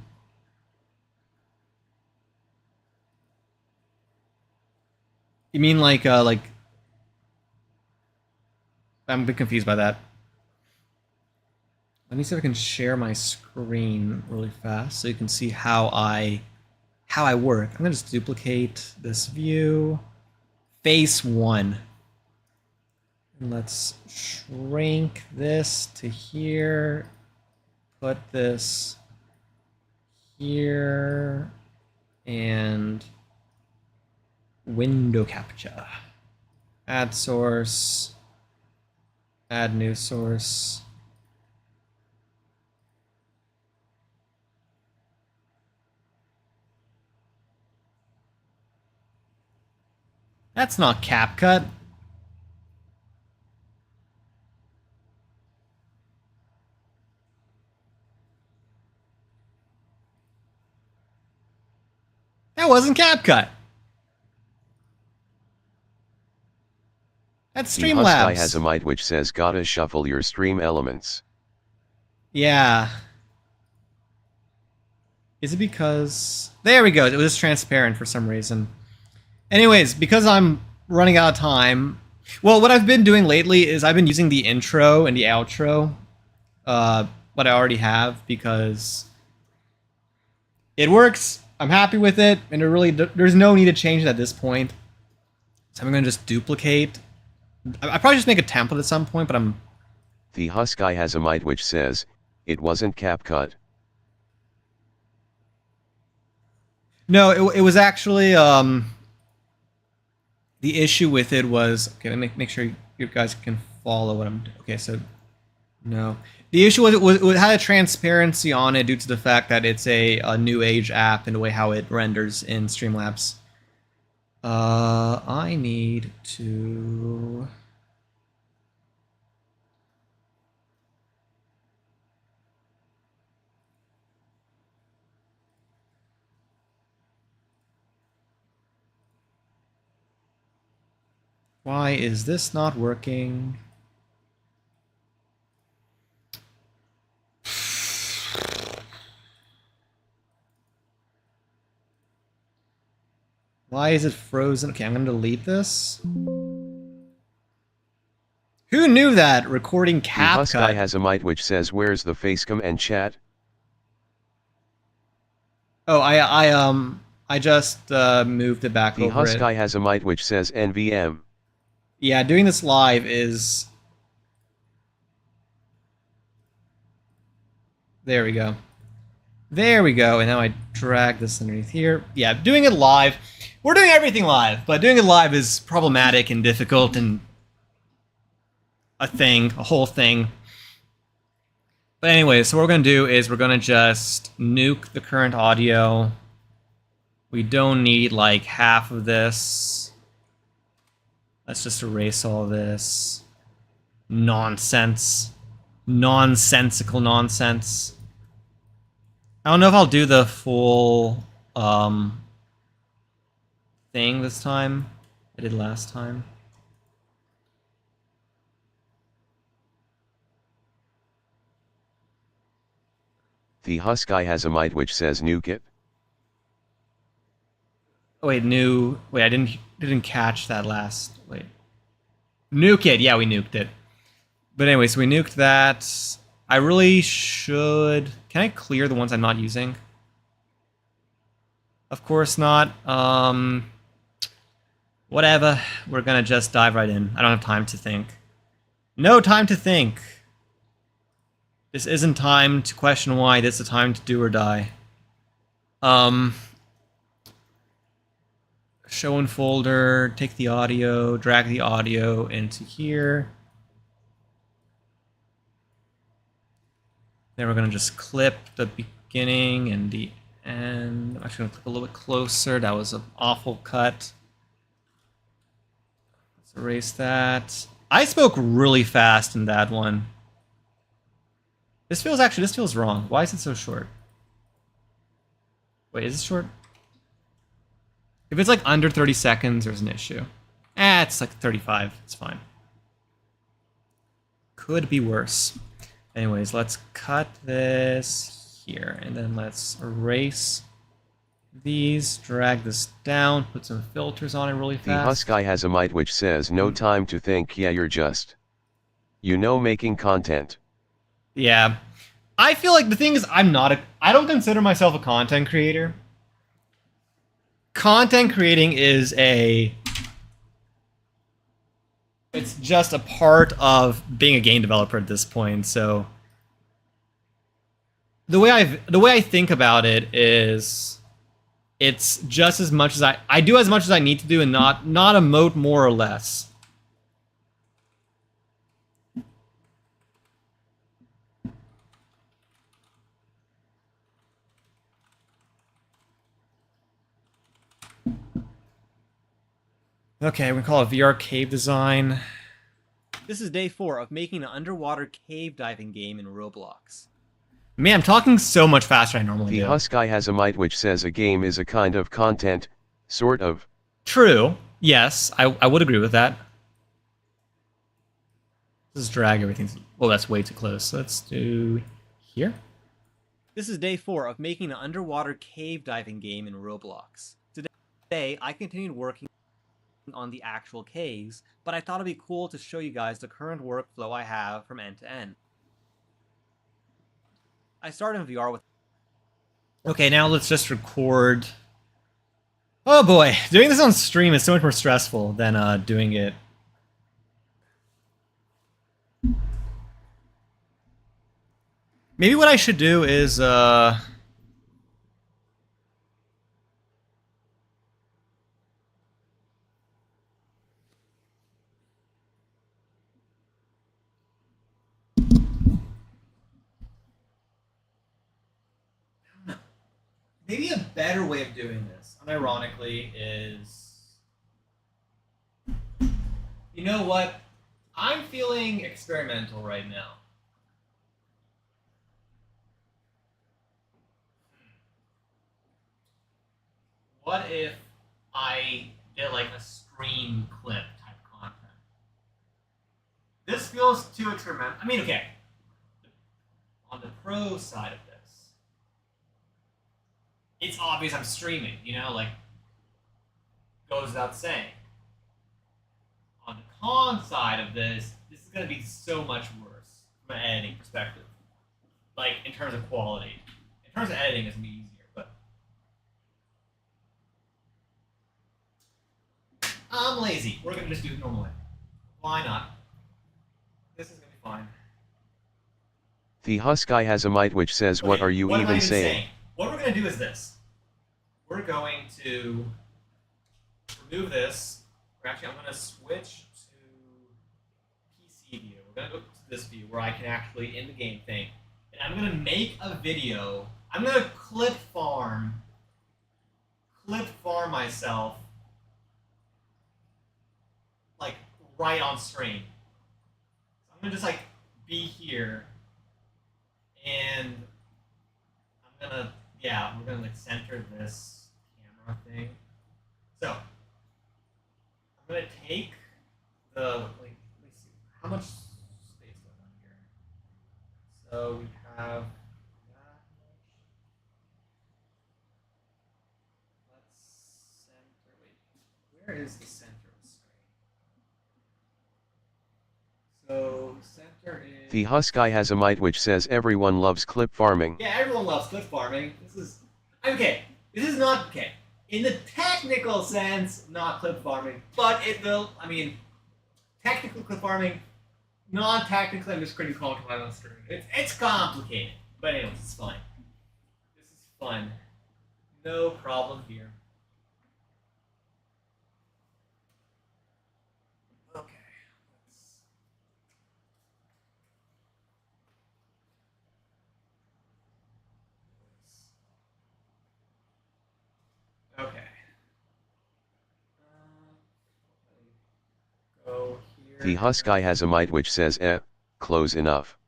You mean like... I'm a bit confused by that. Let me see if I can share my screen really fast so you can see how I work. I'm gonna just duplicate this view. Face 1. And let's shrink this to here. Put this here. And window capture. Add source. Add new source. That's not CapCut. That wasn't CapCut. That's The Husky has a Streamlabs. mite which says gotta shuffle your stream elements. Yeah. Is it because... There we go. It was transparent for some reason. Anyways, because I'm running out of time... Well, what I've been doing lately is I've been using the intro and the outro. What I already have, because... it works. I'm happy with it. And there's no need to change it at this point. So I'm going to just duplicate. I probably just make a template at some point, but I'm... The Husky has a mite which says, it wasn't CapCut. No, it was actually... the issue with it was... Okay, let me make sure you guys can follow what I'm doing. Okay, so... No. The issue was it had a transparency on it due to the fact that it's a new age app and the way how it renders in Streamlabs. I need to... Why is this not working? Why is it frozen? Okay, I'm going to delete this. Who knew that recording The Husky CapCut? has a mite which says where's the facecam and chat? Oh, I just moved it back The over it. Husky has a mite which says NVM. Yeah, doing this live is... There we go. There we go, and now I drag this underneath here. Yeah, doing it live. We're doing everything live, but doing it live is problematic and difficult and a whole thing. But anyway, so what we're going to do is we're going to just nuke the current audio. We don't need like half of this. Let's just erase all this nonsense. Nonsensical nonsense. I don't know if I'll do the full thing this time. I did last time. The Husky has a mite which says nuke it. Oh, wait, wait, I didn't catch that last. Wait. Nuke it. Yeah, we nuked it. But anyway, so we nuked that. I really should... Can I clear the ones I'm not using? Of course not. Whatever. We're gonna just dive right in. I don't have time to think. No time to think. This isn't time to question why. This is a time to do or die. Show in folder, take the audio, drag the audio into here. Then we're going to just clip the beginning and the end. I'm actually going to clip a little bit closer. That was an awful cut. Let's erase that. I spoke really fast in that one. This feels wrong. Why is it so short? Wait, is it short? If it's like under 30 seconds, there's an issue. It's like 35. It's fine. Could be worse. Anyways, let's cut this here, and then let's erase these, drag this down, put some filters on it really fast. The Husky has a mite which says no time to think, yeah, you're just, making content. Yeah. I feel like the thing is I don't consider myself a content creator. Content creating is it's just a part of being a game developer at this point. So the way I think about it is it's just as much as I do as much as I need to do and not emote more or less. Okay, we call it VR cave design. This is day 4 of making an underwater cave diving game in Roblox. Man, I'm talking so much faster than I normally The do. Husky has a mite which says a game is a kind of content, sort of. True. Yes, I would agree with that. Let's drag everything. Well, that's way too close. Let's do here. This is day 4 of making an underwater cave diving game in Roblox. Today, I continued working on the actual caves, but I thought it'd be cool to show you guys the current workflow I have from end to end. I started in VR with... Okay, now let's just record... Oh boy, doing this on stream is so much more stressful than doing it... Maybe what I should do is, maybe a better way of doing this, unironically, is... You know what? I'm feeling experimental right now. What if I did like a stream clip type content? This feels too experimental. I mean, okay. On the pro side of this, it's obvious I'm streaming, you know, like, goes without saying. On the con side of this is going to be so much worse from an editing perspective. Like, in terms of quality. In terms of editing, it's going to be easier, but... I'm lazy. We're going to just do it normally. Why not? This is going to be fine. The Husky has a mite which says, what are you what even saying? What we're going to do is this. We're going to remove this. Actually, I'm going to switch to PC view. We're going to go to this view where I can actually, in the game thing, and I'm going to make a video. I'm going to clip farm myself, like, right on stream. So I'm going to just, like, be here, and I'm going to, yeah, we're going to, like, center this camera thing. So, I'm going to take the, like, let's see, how much space do I have here? So we have that much. Let's center, wait, where is the center of the screen? So center is... The Husky has a mite which says everyone loves clip farming. Yeah, everyone loves clip farming. This is... Okay, this is not... Okay. In the technical sense, not clip farming, but it will, I mean, technical clip farming, non-technically, I'm just creating call to on stream. It's complicated, but anyways, it's fine. This is fun. No problem here. Okay. Okay. Go here. The Husky has a mite which says, close enough.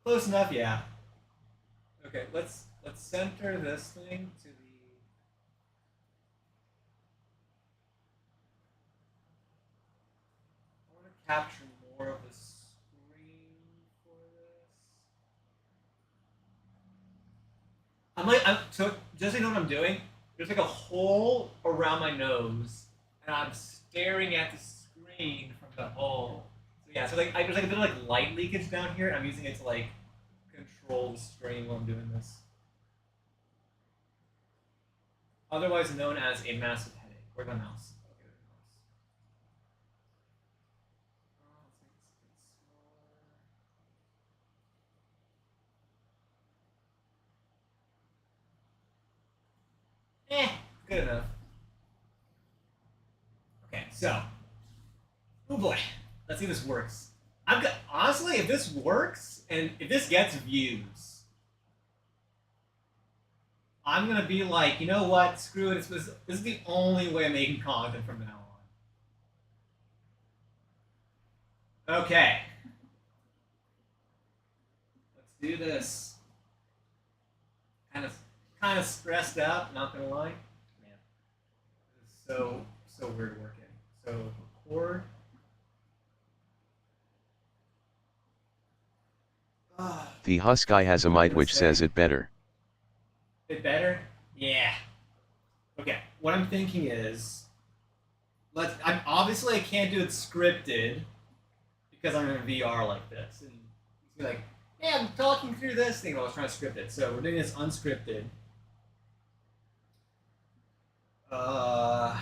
Close enough, yeah. Okay, let's center this thing to the... I want to capture more of the screen for this. So just so you know what I'm doing, there's like a hole around my nose, and I'm staring at the screen from the hole. So yeah, so like there's like a bit of like light leakage down here, and I'm using it to like control the stream while I'm doing this. Otherwise known as a massive headache. Where's my mouse? Okay, there's the mouse. Let's make it smaller. Good enough. Okay, so. Oh boy. Let's see if this works. Honestly, if this works, and if this gets views, I'm gonna be like, you know what? Screw it. This is the only way I'm making content from now on. Okay. Let's do this. Kind of stressed out, not gonna lie. Man, this is so weird working. So record. The Husk guy has a mite which says it better. It better? Yeah. Okay. What I'm thinking is, obviously I can't do it scripted because I'm in VR like this, and he's like, yeah, I'm talking through this thing while I was trying to script it. So we're doing this unscripted. I'm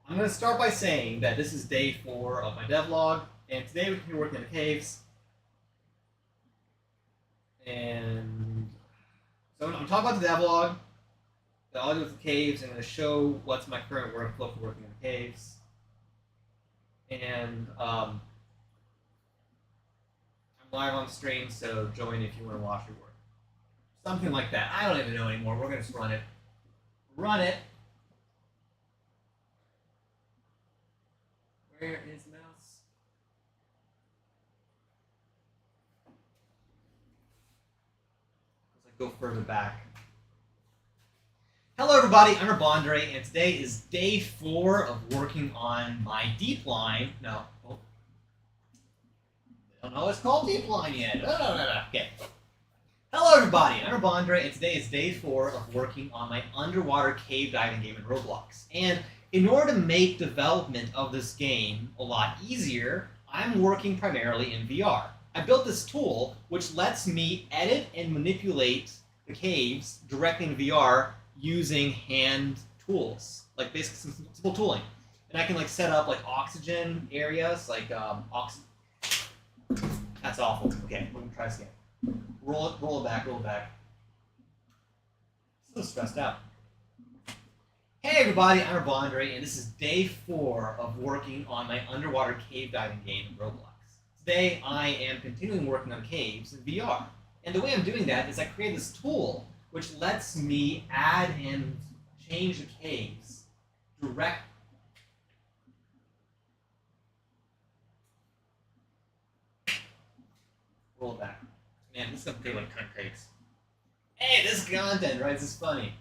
going to start by saying that this is day 4 of my devlog, and today we're going to be working in the caves. And so I'm talking about the devlog, the audio of the caves, and I'm going to show what's my current workflow for working in the caves. And I'm live on stream, so join if you want to watch your work. Something like that. I don't even know anymore. We're going to just run it. Run it. Where is the mouse? Let's go further back. Hello everybody, I'm Rabondre, and today is day 4 of working on my deepline. No, I don't know it's called deepline yet. No. Okay. Hello everybody, I'm Rabondre, and today is day 4 of working on my underwater cave diving game in Roblox. And in order to make development of this game a lot easier, I'm working primarily in VR. I built this tool which lets me edit and manipulate the caves directly in VR using hand tools, like basically some simple tooling. And I can like set up like oxygen areas, like That's awful. Okay, we're gonna try this again. Roll it back. So stressed out. Hey everybody, I'm Rabondre, and this is day 4 of working on my underwater cave diving game in Roblox. Today I am continuing working on caves in VR. And the way I'm doing that is I created this tool which lets me add and change the caves direct. Roll it back. Man, this is gonna feel like cunt takes. Hey, this is content, right? This is funny.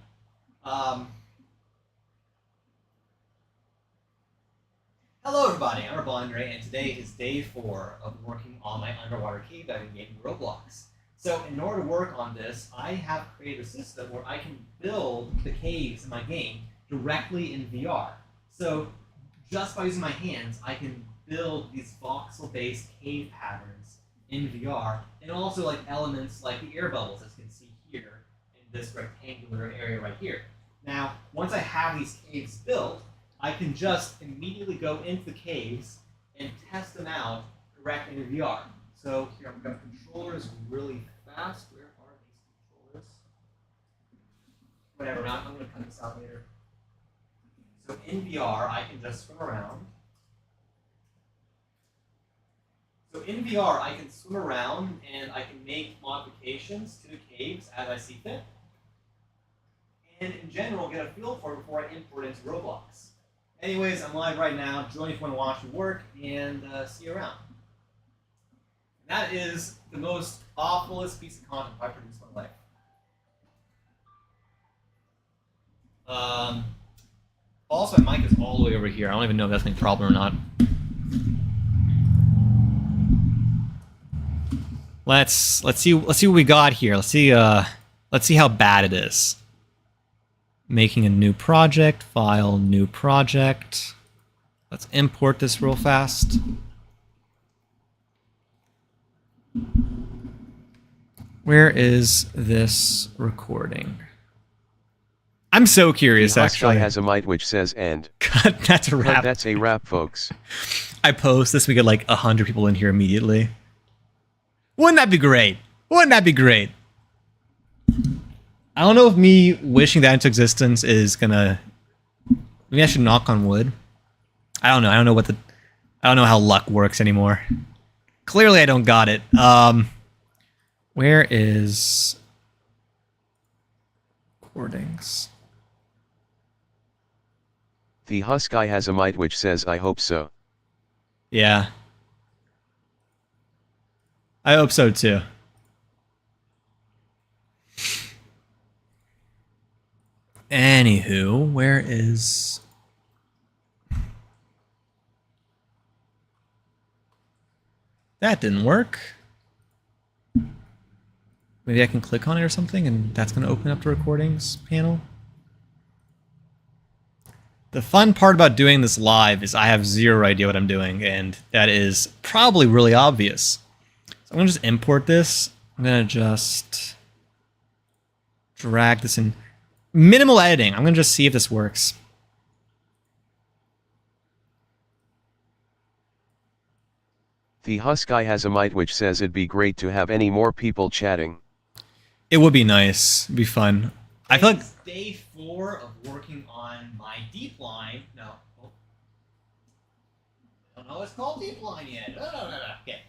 Hello everybody, I'm Rabondre, and today is day 4 of working on my underwater cave diving game in Roblox. So in order to work on this, I have created a system where I can build the caves in my game directly in VR. So just by using my hands, I can build these voxel-based cave patterns in VR, and also like elements like the air bubbles, as you can see here in this rectangular area right here. Now, once I have these caves built, I can just immediately go into the caves and test them out directly in VR. So here I'm going to controllers really fast. Where are these controllers? Whatever, I'm going to cut this out later. So in VR, I can just swim around. So in VR, I can swim around and I can make modifications to the caves as I see fit. And in general, get a feel for it before I import it into Roblox. Anyways, I'm live right now. Join if you want to watch the work, and see you around. That is the most awfulest piece of content I've produced in my life. Also, my mic is all the way over here. I don't even know if that's any problem or not. Let's see what we got here. Let's see how bad it is. Making a new project, file, new project. Let's import this real fast. Where is this recording? I'm so curious, actually. Guy has a mite which says end. God, that's a wrap. That's a wrap, folks. I post this, we get like 100 people in here immediately. Wouldn't that be great? Wouldn't that be great? I don't know if me wishing that into existence is gonna. Maybe I should knock on wood. I don't know. I don't know how luck works anymore. Clearly, I don't got it. Where is recordings. The Husk guy has a mite which says I hope so. Yeah. I hope so too. Anywho, where is... That didn't work. Maybe I can click on it or something and that's going to open up the recordings panel. The fun part about doing this live is I have zero idea what I'm doing, and that is probably really obvious. So I'm going to just import this. I'm going to just drag this in. Minimal editing. I'm going to just see if this works. The Husk guy has a mite which says it'd be great to have any more people chatting. It would be nice. It'd be fun. I feel like... It's day 4 of working on my deepline. No. Oh. I don't know it's called deepline yet. No. Okay.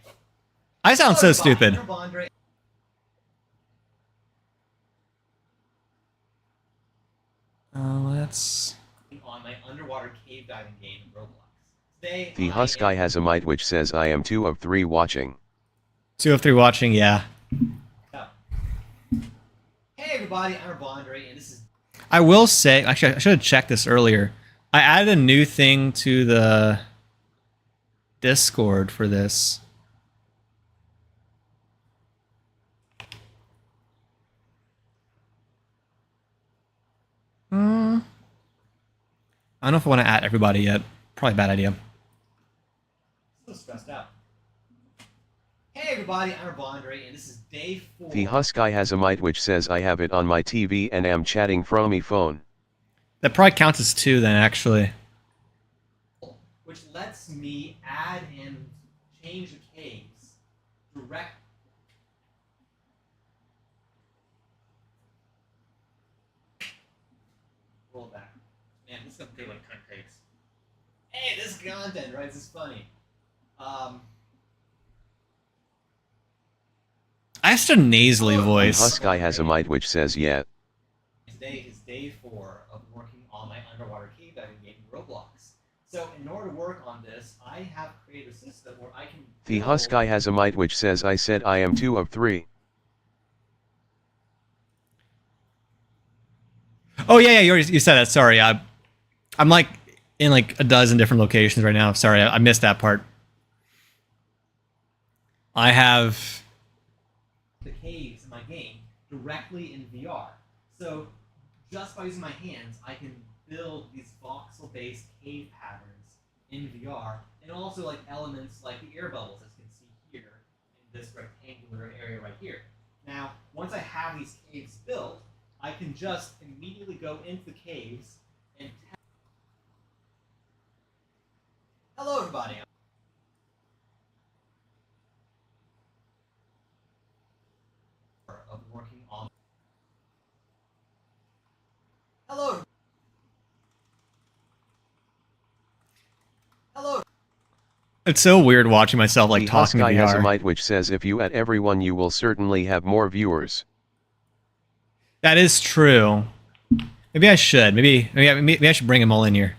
I sound so stupid. Let's... On my underwater cave diving game in Roblox. Today, The Husk guy has a mite which says I am 2 of 3 watching. 2 of 3 watching, yeah. Hey everybody, I'm Bondre, and this is... I will say, actually, I should have checked this earlier. I added a new thing to the Discord for this. I don't know if I want to add everybody yet. Probably a bad idea. so stressed out. Hey everybody, I'm Bondre, and this is day 4. The Husk guy has a mite which says I have it on my TV and am chatting from me phone. That probably counts as 2 then, actually. Which lets me add and change the caves direct. Roll it back. Man, this is gonna take like 10 takes. Hey, this is content, right? This is funny. I have such a nasally The voice. Husk guy has a mite which says yeah. Today is day 4 of working on my underwater cave diving game in Roblox. So in order to work on this, I have created a system where I can... The Husk guy has a mite which says I said I am 2 of 3. Oh yeah, you said that. Sorry, I'm like in like a dozen different locations right now. Sorry, I missed that part. I have the caves in my game directly in VR. So just by using my hands, I can build these voxel-based cave patterns in VR, and also like elements like the air bubbles, as you can see here in this rectangular area right here. Now, once I have these caves built, I can just immediately go into the caves and... Hello, everybody. Of working on... Hello. Hello. It's so weird watching myself like The Husk talking to guy has a VR. mite which says if you at everyone you will certainly have more viewers. That is true. Maybe I should. Maybe I should bring them all in here.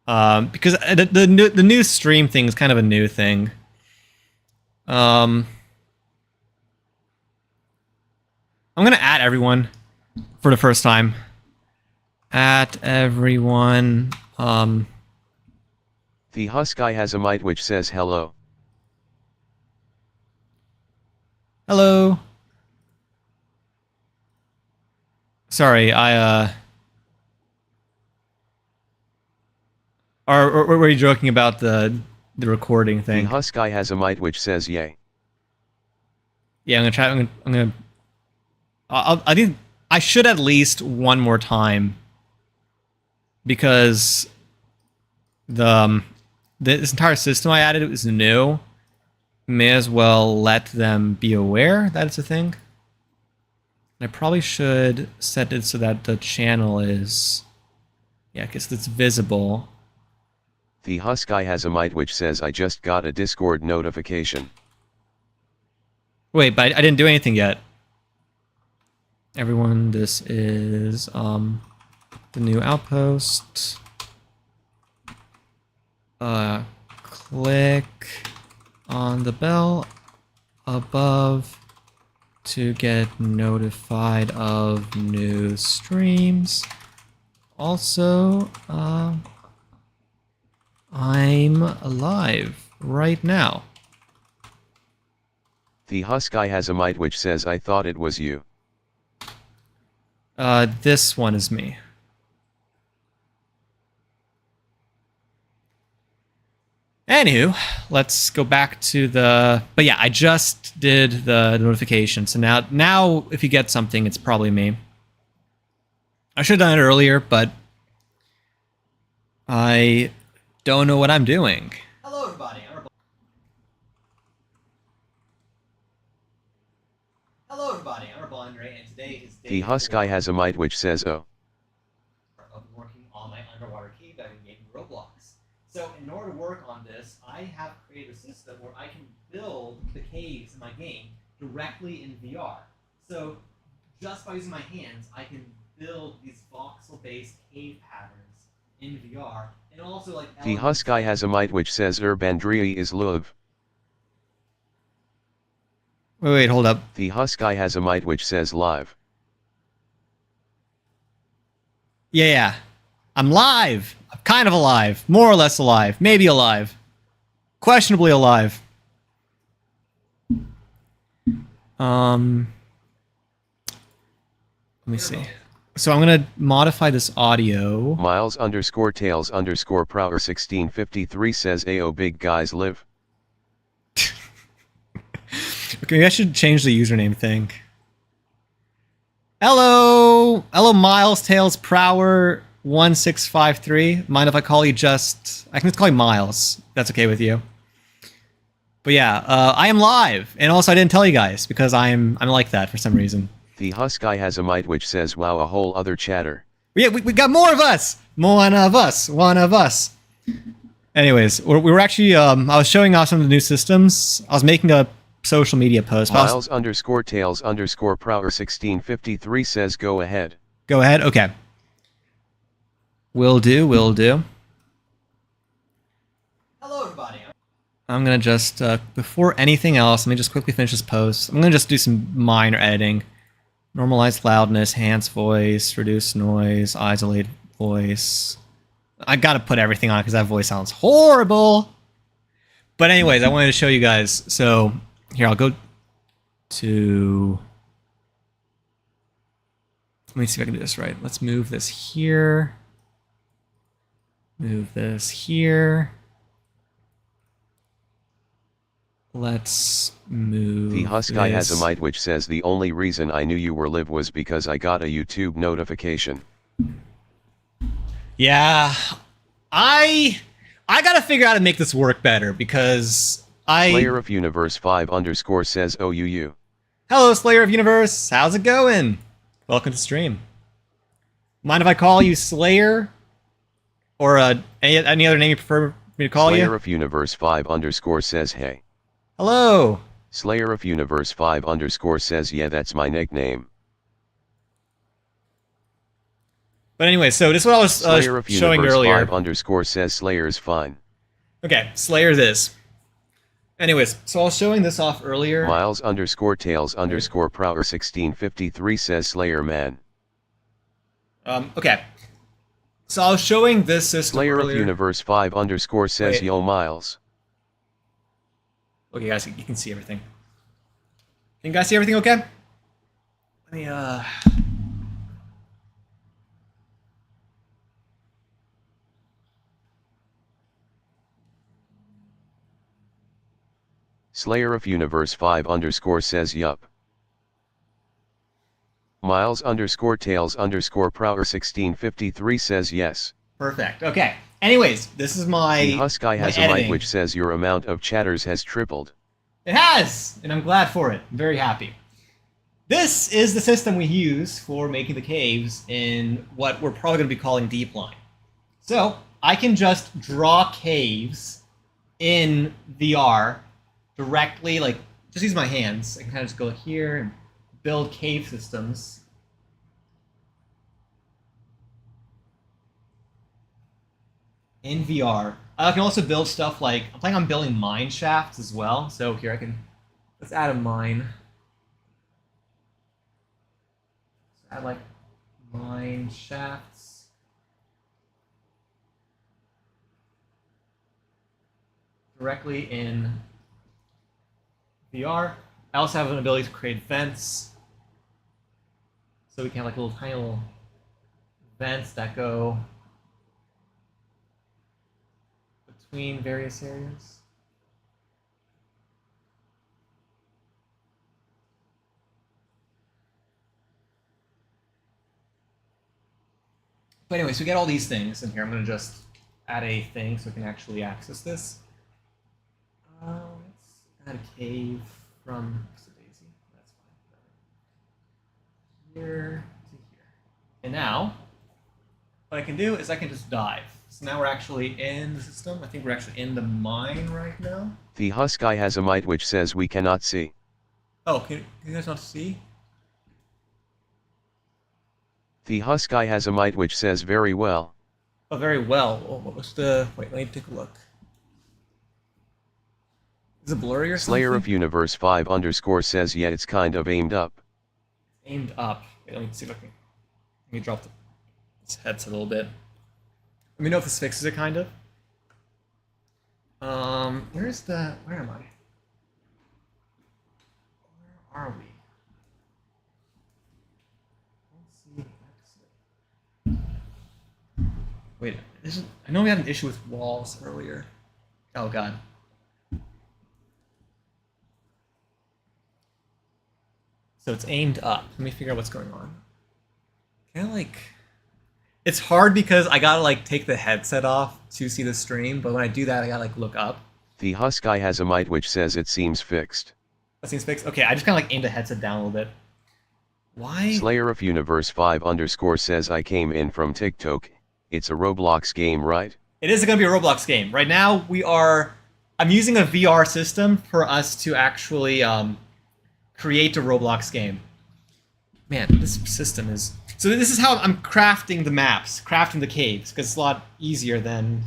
Because the new stream thing is kind of a new thing. I'm gonna add everyone for the first time. At everyone. The Husk guy has a mite which says hello. Hello. Sorry, or were you joking about the recording The thing? Husk guy has a mite which says yay. Yeah, I'm gonna try. I think I should at least one more time because this entire system I added was new. May as well let them be aware that it's a thing. I probably should set it so that the channel is, yeah, because it's visible. The Husk guy has a mite which says I just got a Discord notification. Wait, but I didn't do anything yet. everyone, this is the new outpost. Click on the bell above to get notified of new streams. Also, I'm alive right now. The Husk guy has a mite which says I thought it was you. This one is me. Anywho, let's go back to the... But yeah, I just did the notification. So now if you get something, it's probably me. I should have done it earlier, but I don't know what I'm doing. Hello, everybody. I'm Andre, and today is day The Husk guy has a mite which says oh. of working on my underwater cave diving game Roblox. So in order to work on this, I have created a system where I can build the caves in my game directly in VR. So just by using my hands, I can build these voxel-based cave patterns in VR, and also like The Husk guy has a mite which says Bandria is love. Wait, hold up. The Husk guy has a mite which says live. Yeah. I'm live. I'm kind of alive. More or less alive. Maybe alive. Questionably alive. Let me see. So I'm gonna modify this audio. Miles _ tails _ prower 1653 says Ayo big guys live. Okay, I should change the username thing. Hello, Miles Tails Prower 1653. Mind if I call you just? I can just call you Miles. That's okay with you. But yeah, I am live, and also I didn't tell you guys because I'm like that for some reason. The Husk guy has a mite which says wow a whole other chatter. Yeah, we got more of us. One of us. Anyways, we were actually I was showing off some of the new systems. I was making a social media post. Miles _ tails _ prower 1653 says go ahead. Go ahead? Okay. Will do. Hello, everybody. I'm gonna just, before anything else, let me just quickly finish this post. I'm gonna just do some minor editing. Normalize loudness, enhance voice, reduce noise, isolate voice. I gotta put everything on because that voice sounds horrible. But anyways, I wanted to show you guys. So here, I'll go to... Let me see if I can do this right. Let's move this here. Move this here. Let's move The Husk guy has a mite which says the only reason I knew you were live was because I got a YouTube notification. Yeah, I gotta figure out how to make this work better because Slayer of Universe 5 _ says oh you. Hello, Slayer of Universe. How's it going? Welcome to stream. Mind if I call you Slayer? Or any other name you prefer me to call you? Slayer of Universe 5 _ says hey. Hello. Slayer of Universe 5 _ says yeah that's my nickname. But anyway, so this is what I was Slayer of showing Universe earlier. 5 _ says Slayer's fine. Okay, Slayer this. Anyways, so I was showing this off earlier. Miles _ tails _ prower 1653 says Slayer man. Okay. So I was showing this system Slayer earlier. of Universe 5 _ says Wait. yo Miles. Okay, guys, you can see everything. Can you guys see everything okay? Let me, Slayer of Universe 5 _ says yup. Miles _ tails _ prower 1653 says yes. Perfect. Okay. Anyways, this is my The Husk guy has a editing. mic which says your amount of chatters has tripled. It has! And I'm glad for it. I'm very happy. This is the system we use for making the caves in what we're probably going to be calling deepline. So, I can just draw caves in VR directly, like, just use my hands. I can kind of just go here and build cave systems in VR. I can also build stuff like I'm planning on building mine shafts as well. So here I can let's add a mine. Let's add like mine shafts. Directly in VR. I also have an ability to create vents. So we can have like little tiny little vents that go between various areas. But anyway, so we get all these things in here. I'm going to just add a thing so we can actually access this. Let's add a cave from Daisy. That's fine. Here to here. And now, what I can do is I can just dive. So now we're actually in the system. I think we're actually in the mine right now. The husk guy has a mite which says we cannot see. Oh, can you guys not see? The husk guy has a mite which says very well. Oh, very well. Oh, what was the... Wait, let me take a look. Is it blurry or something? Slayer of Universe 5 _ says yeah it's kind of aimed up. Aimed up. Wait, let me see if I can... Let me drop this headset a little bit. Let me know if this fixes it, kind of. Where's the... Where am I? Where are we? Let's see. Wait, I know we had an issue with walls earlier. Oh, God. So it's aimed up. Let me figure out what's going on. Can I, like... It's hard because I gotta, like, take the headset off to see the stream, but when I do that, I gotta, like, look up. The husk guy has a mite which says it seems fixed. That seems fixed? Okay, I just kind of, like, aimed the headset down a little bit. Why? Slayer of Universe 5 _ says I came in from TikTok. It's a Roblox game, right? It is going to be a Roblox game. Right now, I'm using a VR system for us to actually create a Roblox game. Man, this system is... So this is how I'm crafting the maps, crafting the caves, because it's a lot easier than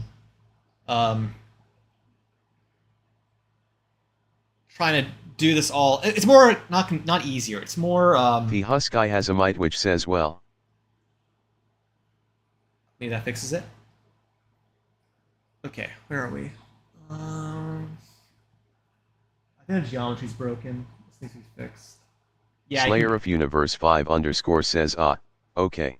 trying to do this all... It's more, not easier, it's more... The husk guy has a mite which says well. Maybe that fixes it. Okay, where are we? I think the geometry's broken. This needs to be fixed. Yeah. Slayer of Universe 5 _ says okay.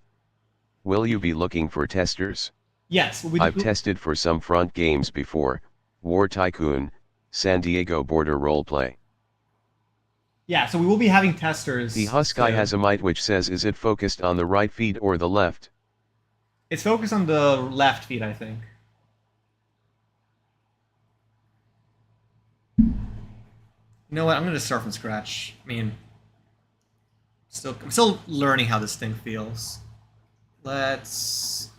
Will you be looking for testers? Yes. I've tested for some front games before, War Tycoon, San Diego Border Roleplay. Yeah, so we will be having testers. The husk guy has a mite which says is it focused on the right feed or the left? It's focused on the left feed, I think. You know what? I'm going to start from scratch. I mean, I'm still learning how this thing feels. Let's...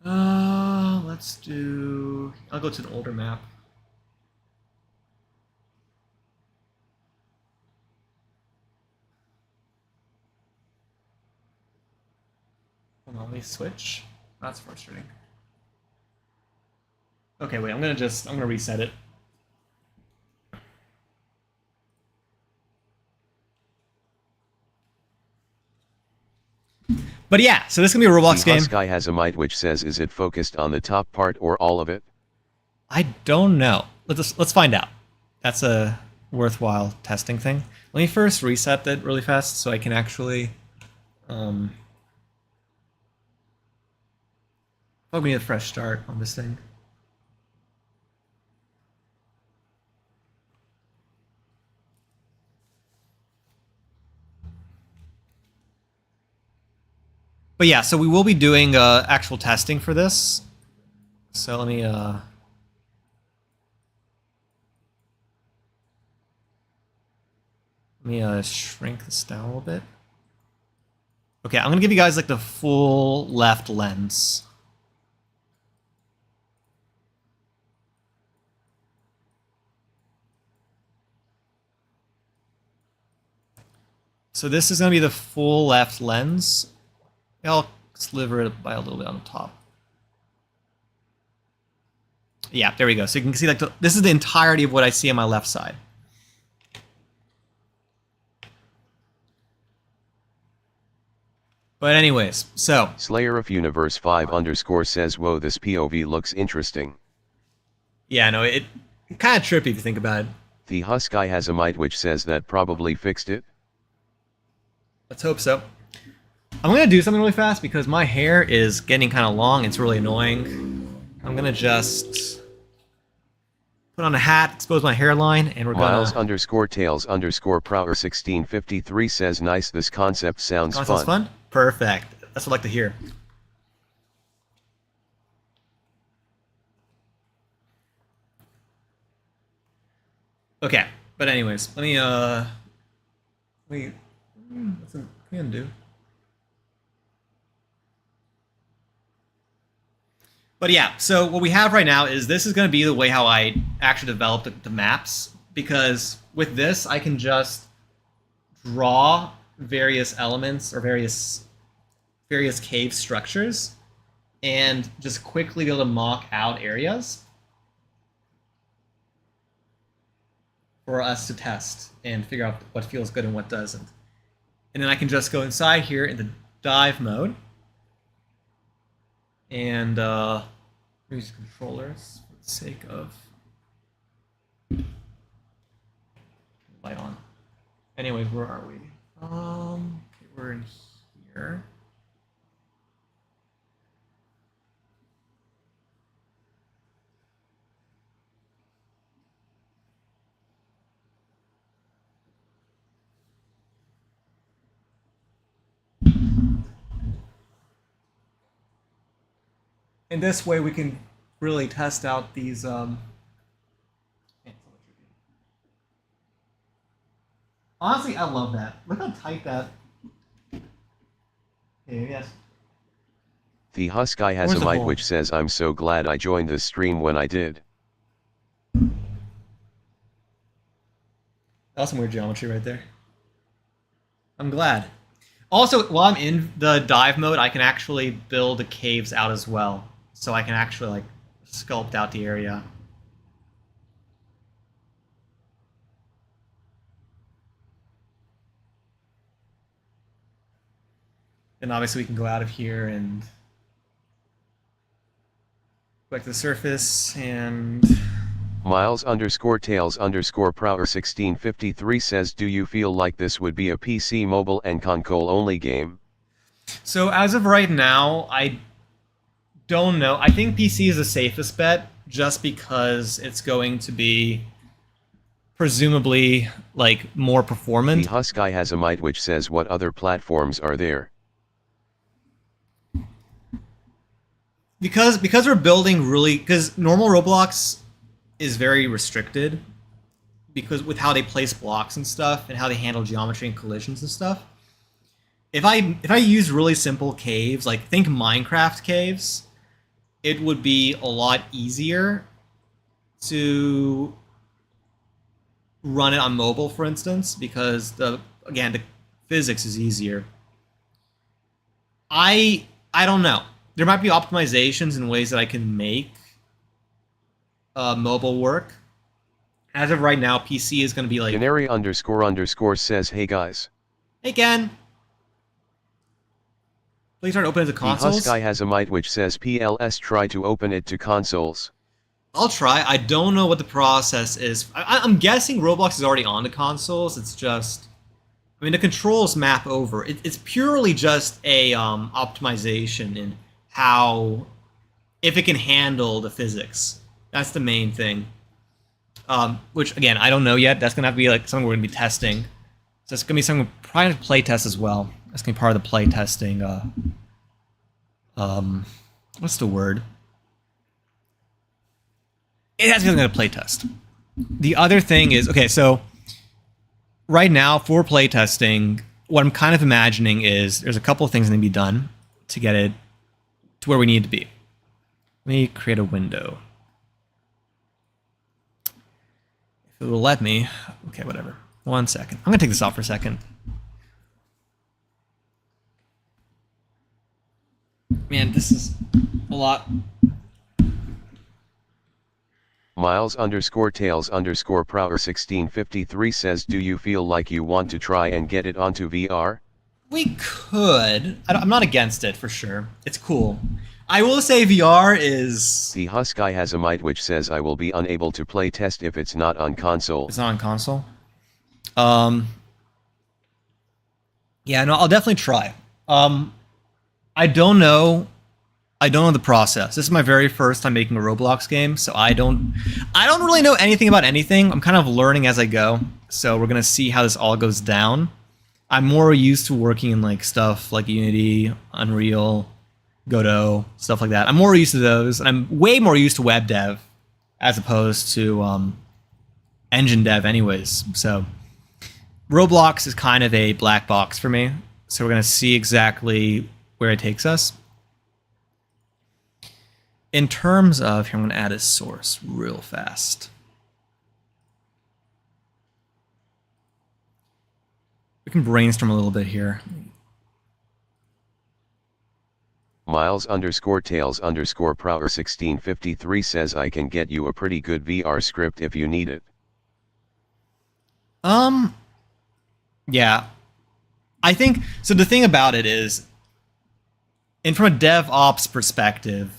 Let's do... I'll go to an older map. Hold on, let me switch. That's frustrating. Okay, wait, I'm gonna reset it. But yeah, so this is gonna be a Roblox game. The husk guy has a mite which says is it focused on the top part or all of it? I don't know. Let's find out. That's a worthwhile testing thing. Let me first reset that really fast so I can actually probably need a fresh start on this thing. But yeah, so we will be doing actual testing for this. So let me shrink this down a little bit. Okay, I'm gonna give you guys like the full left lens. So this is going to be the full left lens. I'll sliver it by a little bit on the top. Yeah, there we go. So you can see like this is the entirety of what I see on my left side. But anyways, so Slayer of Universe 5 _ says, whoa, this POV looks interesting. yeah, no, it kind of trippy if you think about it. The Husk guy has a mite which says that probably fixed it. Let's hope so. I'm gonna do something really fast because my hair is getting kind of long. It's really annoying. I'm gonna just put on a hat, expose my hairline, and we're gonna... Miles _tails _prower 1653 says, nice, this concept sounds fun. Perfect. That's what I like to hear. Okay, but anyways, let me wait. What's it can do? But yeah, so what we have right now is this is going to be the way how I actually develop the maps, because with this I can just draw various elements or various cave structures and just quickly be able to mock out areas for us to test and figure out what feels good and what doesn't. And then I can just go inside here into dive mode and use controllers for the sake of light on. Anyways, where are we? Okay, we're in here. And this way we can really test out these honestly, I love that. Look how tight that. Okay, yes. The Husk guy has a mite which says, I'm so glad I joined this stream when I did. That's some weird geometry right there. I'm glad. Also, while I'm in the dive mode, I can actually build the caves out as well. So I can actually like sculpt out the area. Then obviously we can go out of here and go back to the surface and... Miles _tails _prower 1653 says, do you feel like this would be a PC, mobile, and console only game? So as of right now, I don't know. I think PC is the safest bet just because it's going to be presumably like more performant. The Husk guy has a mite which says, what other platforms are there? Because we're building really, because normal Roblox is very restricted because with how they place blocks and stuff and how they handle geometry and collisions and stuff. If I use really simple caves, like think Minecraft caves, it would be a lot easier to run it on mobile, for instance, because the physics is easier. I don't know. There might be optimizations and ways that I can make mobile work. As of right now, PC is going to be like... Canary __ says, hey guys. Hey Ken. Please try to open it to consoles. The Husk guy has a mite which says, PLS, try to open it to consoles. I'll try. I don't know what the process is. I'm guessing Roblox is already on the consoles. It's just... I mean, the controls map over. It's purely just a optimization in how... if it can handle the physics. That's the main thing. Which, again, I don't know yet. That's going to have to be like something we're going to be testing. So it's going to be something we're probably going to play test as well. That's going to be part of the play testing. What's the word? It has to be something to play test. The other thing is, okay, so right now for play testing, what I'm kind of imagining is there's a couple of things that need to be done to get it to where we need to be. Let me create a window. If it will let me. Okay, whatever. 1 second. I'm going to take this off for a second. Man, this is a lot. Miles_Tails_Prower1653 says, do you feel like you want to try and get it onto VR? We could. I'm not against it for sure. It's cool. I will say VR is. The Husky has a mite which says I will be unable to play test if it's not on console. It's not on console. Yeah, no, I'll definitely try. I don't know the process. This is my very first time making a Roblox game, so I don't really know anything about anything. I'm kind of learning as I go. So we're gonna see how this all goes down. I'm more used to working in like stuff like Unity, Unreal, Godot, stuff like that. I'm more used to those, and I'm way more used to web dev as opposed to engine dev anyways. So Roblox is kind of a black box for me. So we're gonna see exactly where it takes us. In terms of, here I'm going to add a source real fast. We can brainstorm a little bit here. Miles_Tails_Prower1653 says I can get you a pretty good VR script if you need it. Yeah. I think, so the thing about it is, and from a DevOps perspective,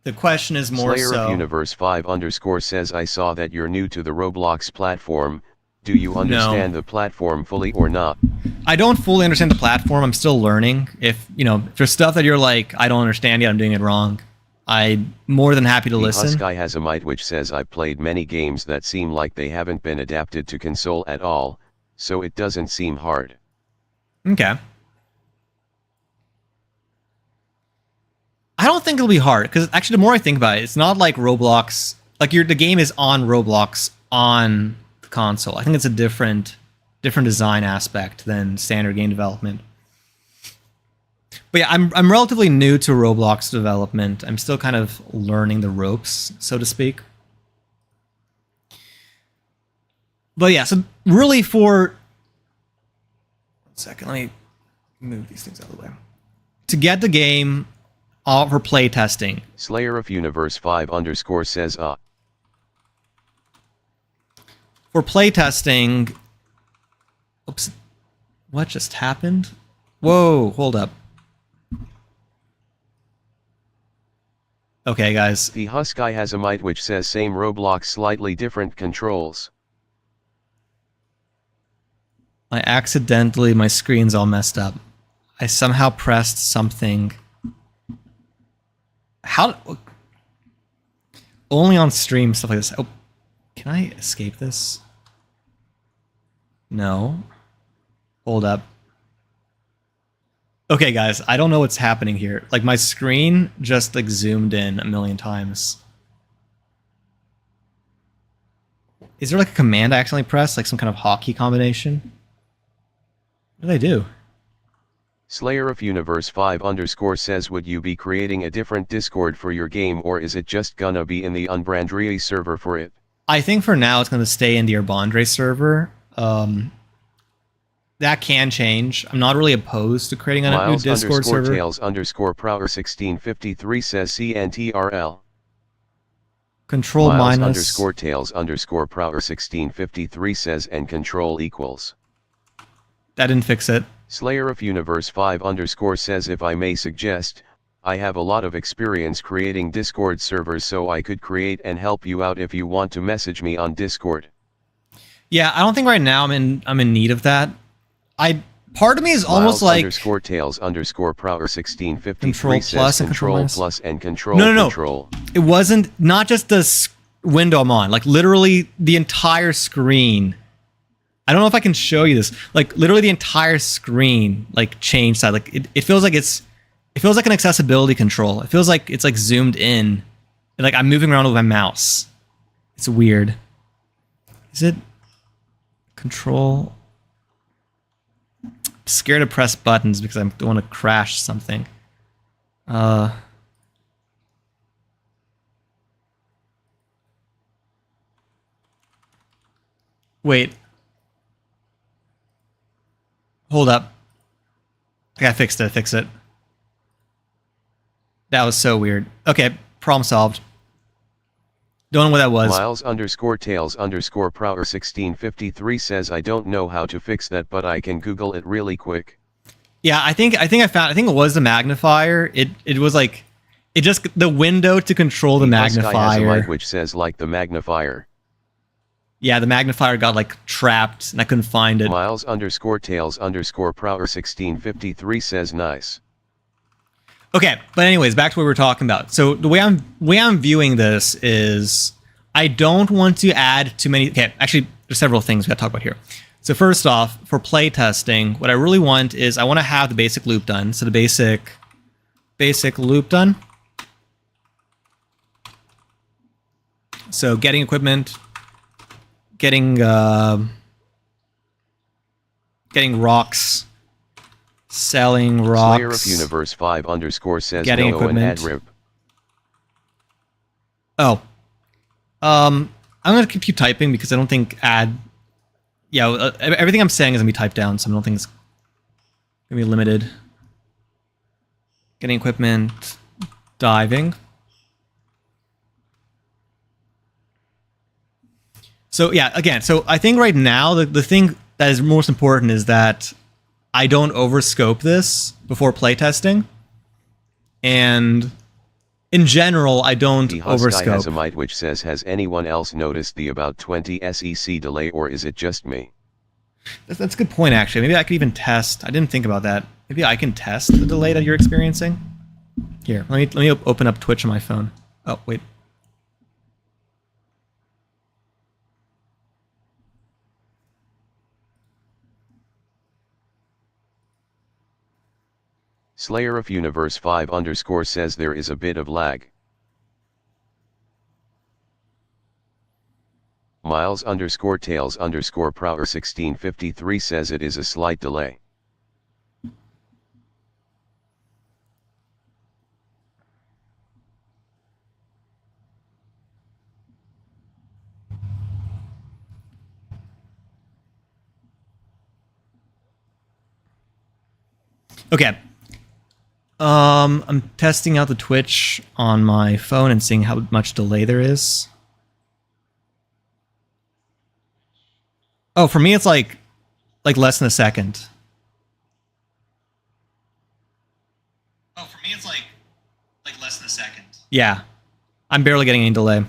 the question is more Slayer so... of Universe 5_ says I saw that you're new to the Roblox platform. Do you understand the platform fully or not? I don't fully understand the platform. I'm still learning. If there's stuff that you're like, I don't understand yet, I'm doing it wrong, I'm more than happy to listen. Husky has a mite which says I've played many games that seem like they haven't been adapted to console at all, so it doesn't seem hard. Okay. I don't think it'll be hard, because actually the more I think about it, it's not like Roblox, like the game is on Roblox on the console. I think it's a different design aspect than standard game development. But yeah, I'm relatively new to Roblox development. I'm still kind of learning the ropes, so to speak. But yeah, so really for... One second, let me move these things out of the way. To get the game for play testing. Slayer of Universe 5_ says For play testing... Oops. What just happened? Whoa, hold up. Okay, guys. The Husky has a mite which says same Roblox, slightly different controls. My screen's all messed up. I somehow pressed something. How? Only on stream, stuff like this. Oh, can I escape this? No. Hold up. Okay, guys, I don't know what's happening here. Like, my screen just, like, zoomed in a million times. Is there, like, a command I accidentally pressed? Like, some kind of hotkey combination? What did I do? Slayer of Universe 5_ says would you be creating a different Discord for your game, or is it just gonna be in the Unbrandrei server for it? I think for now it's going to stay in the Urbandre server. That can change. I'm not really opposed to creating a new Discord server. Miles_Tails_Prower1653 says CNTRL. Control minus... Miles_Tails_Prower1653 says and control equals. That didn't fix it. Slayer of Universe 5_ says if I may suggest, I have a lot of experience creating Discord servers, so I could create and help you out if you want to message me on Discord. Yeah, I don't think right now I'm in need of that. Part of me is almost like Miles_Tails_Prower1653 control says plus control plus and control no. control. It wasn't not just the window I'm on, like literally the entire screen. I don't know if I can show you this. Like literally the entire screen like changed side. Like it feels like it feels like an accessibility control. It feels like it's like zoomed in. And, like I'm moving around with my mouse. It's weird. Is it control? I'm scared to press buttons because I don't want to crash something. Wait. Hold up. Okay, I fixed it. Fix it. That was so weird. Okay, problem solved. Don't know what that was. Miles underscore tails underscore prower 1653 says I don't know how to fix that, but I can Google it really quick. Yeah, I think it was the magnifier. It was like it just the window to control the magnifier. Has a mic which says like the magnifier. Yeah, the magnifier got like trapped and I couldn't find it. Miles underscore tails underscore prower 1653 says nice. Okay, but anyways, back to what we were talking about. So the way I'm viewing this is I don't want to add too many. Okay, actually, there's several things we got to talk about here. So first off, for play testing, what I really want is I want to have the basic loop done. So the basic loop done. So getting equipment, getting rocks, selling rocks. Slayer of Universe 5 underscore says getting no equipment. and adrib. Oh, I'm gonna keep typing because I don't think add. Yeah, everything I'm saying is gonna be typed down, so I don't think it's gonna be limited. Getting equipment, diving. So yeah, again, so I think right now the thing that is most important is that I don't overscope this before playtesting, and in general, I don't The Husky overscope. has a mite which says, has anyone else noticed the about 20 SEC delay, or is it just me? That's a good point, actually. Maybe I could even test. I didn't think about that. Maybe I can test the delay that you're experiencing. Here, let me open up Twitch on my phone. Oh, wait. Slayer of Universe 5 underscore says there is a bit of lag. Miles underscore tails underscore prower 1653 says it is a slight delay. Okay. I'm testing out the Twitch on my phone and seeing how much delay there is. Oh, for me it's like less than a second. Oh, for me it's like less than a second. Yeah. I'm barely getting any delay.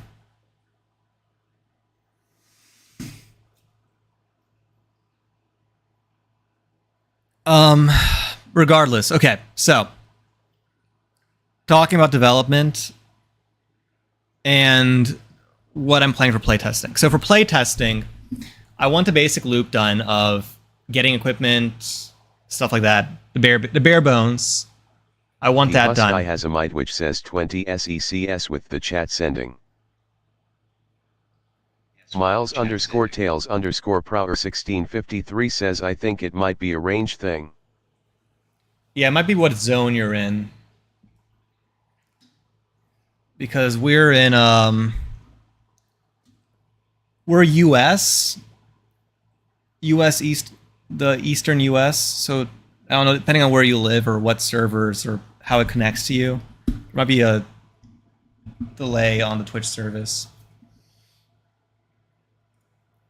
Regardless. Okay, so talking about development and what I'm planning for playtesting. So for playtesting, I want the basic loop done of getting equipment, stuff like that, the bare bones. I want that done. The Husky has a mite which says 20 SECS with the chat sending. Miles underscore tails underscore prower 1653 says I think it might be a range thing. Yeah, it might be what zone you're in. Because we're in we're US East, the Eastern US, so I don't know, depending on where you live or what servers or how it connects to you, there might be a delay on the Twitch service.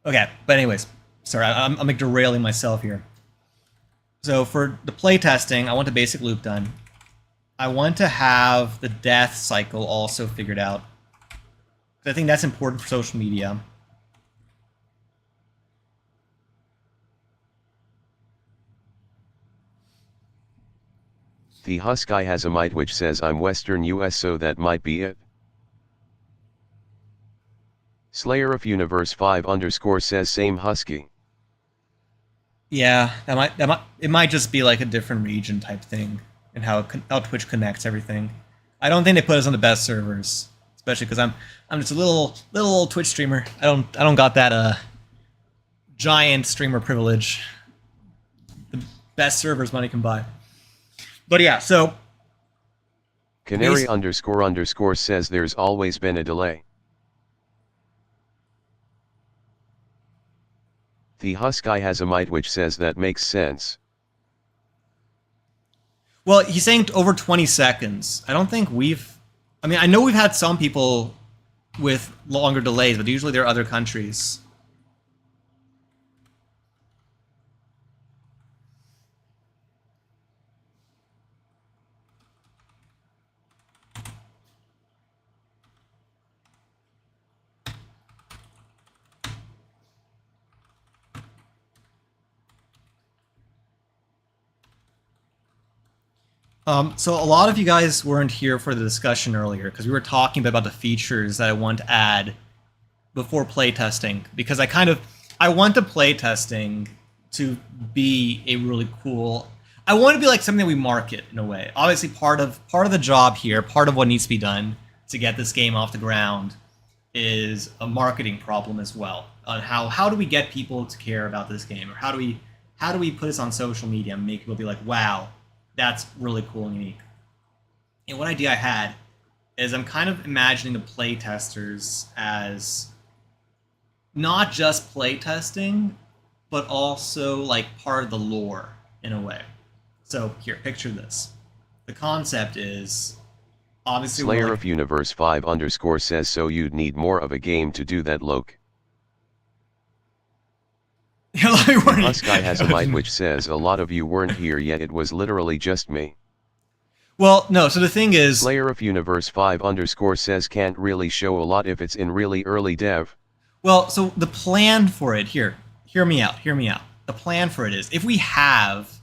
Okay, but anyways, sorry, I'm like derailing myself here. So for the playtesting, I want the basic loop done. I want to have the death cycle also figured out. I think that's important for social media. The Husky has a mite which says I'm Western US, so that might be it. Slayer of Universe 5 underscore says same Husky. Yeah, it might just be like a different region type thing, and how Twitch connects everything. I don't think they put us on the best servers, especially because I'm just a little Twitch streamer. I don't got that giant streamer privilege. The best servers money can buy. But yeah, so Canary underscore says there's always been a delay. The Husky has a mite which says that makes sense. Well, he's saying over 20 seconds. I don't think we've. I mean, I know we've had some people with longer delays, but usually they're other countries. So a lot of you guys weren't here for the discussion earlier because we were talking about the features that I want to add before playtesting. Because I want the playtesting to be a really cool. I want to be like something that we market in a way. Obviously, part of the job here, part of what needs to be done to get this game off the ground, is a marketing problem as well. On how do we get people to care about this game, or how do we put this on social media and make people be like, wow, that's really cool and unique. And one idea I had is I'm kind of imagining the playtesters as not just playtesting, but also like part of the lore in a way. So here, picture this. The concept is obviously Slayer of Universe 5 _ says so you'd need more of a game to do that, Loke. Husky has a light which says a lot of you weren't here yet, it was literally just me. Well, no, so the thing is... Slayer of Universe 5 _ says can't really show a lot if it's in really early dev. Well, so the plan for it, hear me out. The plan for it is, if we have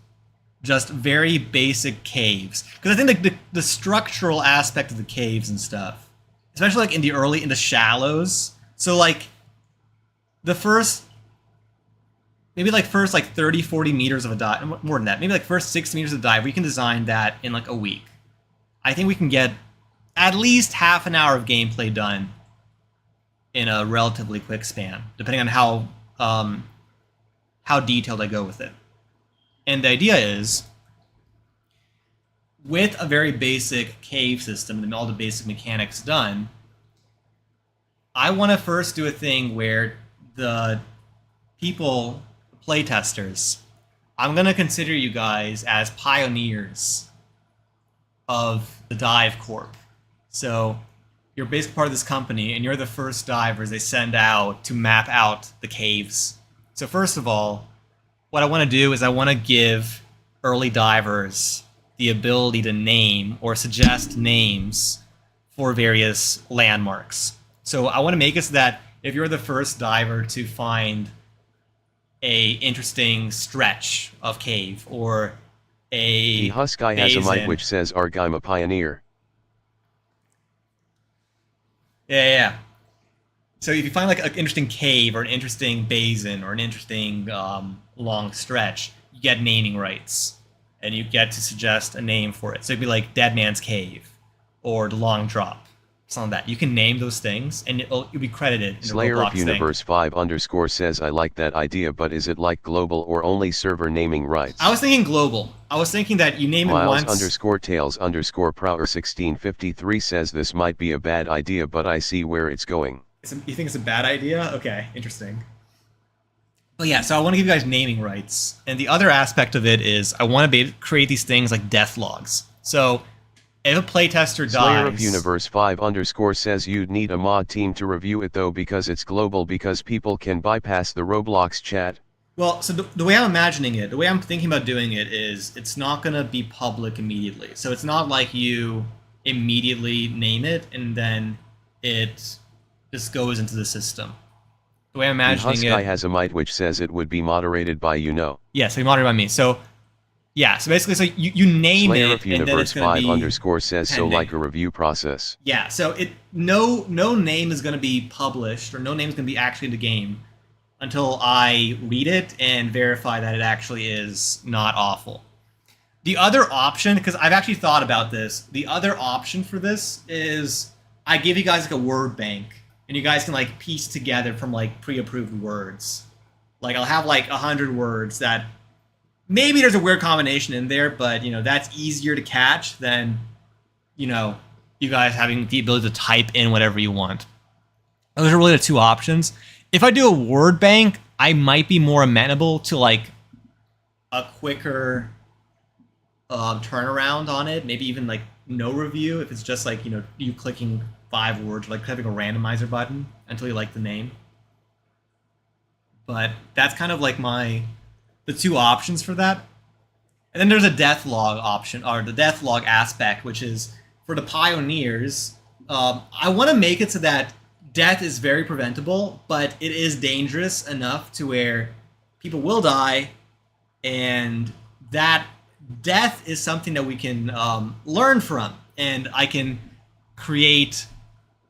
just very basic caves, because I think the structural aspect of the caves and stuff, especially like in the shallows, so like the first... maybe like first like 30, 40 meters of a dive, more than that, maybe like first 6 meters of dive, we can design that in like a week. I think we can get at least half an hour of gameplay done in a relatively quick span, depending on how detailed I go with it. And the idea is, with a very basic cave system and all the basic mechanics done, I want to first do a thing where the people... playtesters, I'm going to consider you guys as pioneers of the Dive Corp. So you're basically part of this company, and you're the first divers they send out to map out the caves. So first of all, what I want to do is I want to give early divers the ability to name or suggest names for various landmarks. So I want to make it so that if you're the first diver to find a interesting stretch of cave, or a Husky has a mic which says Arg, I'm a pioneer. Yeah. So if you find like an interesting cave or an interesting basin or an interesting long stretch, you get naming rights, and you get to suggest a name for it. So it'd be like Dead Man's Cave or the Long Drop. Something like that. You can name those things, and you'll be credited in the Slayer Roblox of Universe 5 _ says I like that idea, but is it like global or only server naming rights? I was thinking global. I was thinking that you name it once. Miles _Tails _Prower 1653 says this might be a bad idea, but I see where it's going. You think it's a bad idea? Okay, interesting. Well, yeah, so I want to give you guys naming rights. And the other aspect of it is I want to create these things like death logs. So if a playtester dies... Slayer of Universe 5 _ says you'd need a mod team to review it though, because it's global, because people can bypass the Roblox chat. Well, so the way I'm imagining it, the way I'm thinking about doing it is it's not going to be public immediately. So it's not like you immediately name it and then it just goes into the system. The way I'm imagining Husky has a mic which says it would be moderated by Yeah, so moderated by me. So yeah, so basically, so you name Slayer it, of Universe and then it's going to be _ says pending. so like a review process. Yeah, so no name is going to be published, or no name is going to be actually in the game until I read it and verify that it actually is not awful. The other option, because I've actually thought about this, the other option for this is I give you guys like a word bank, and you guys can like piece together from like pre-approved words. Like I'll have like 100 words that maybe there's a weird combination in there, but that's easier to catch than you guys having the ability to type in whatever you want. Those are really the two options. If I do a word bank, I might be more amenable to like a quicker turnaround on it. Maybe even like no review if it's just like you clicking 5 words, like clicking a randomizer button until you like the name. But that's kind of like the two options for that. And then there's a death log option, or the death log aspect, which is for the pioneers. I want to make it so that death is very preventable, but it is dangerous enough to where people will die, and that death is something that we can learn from. And I can create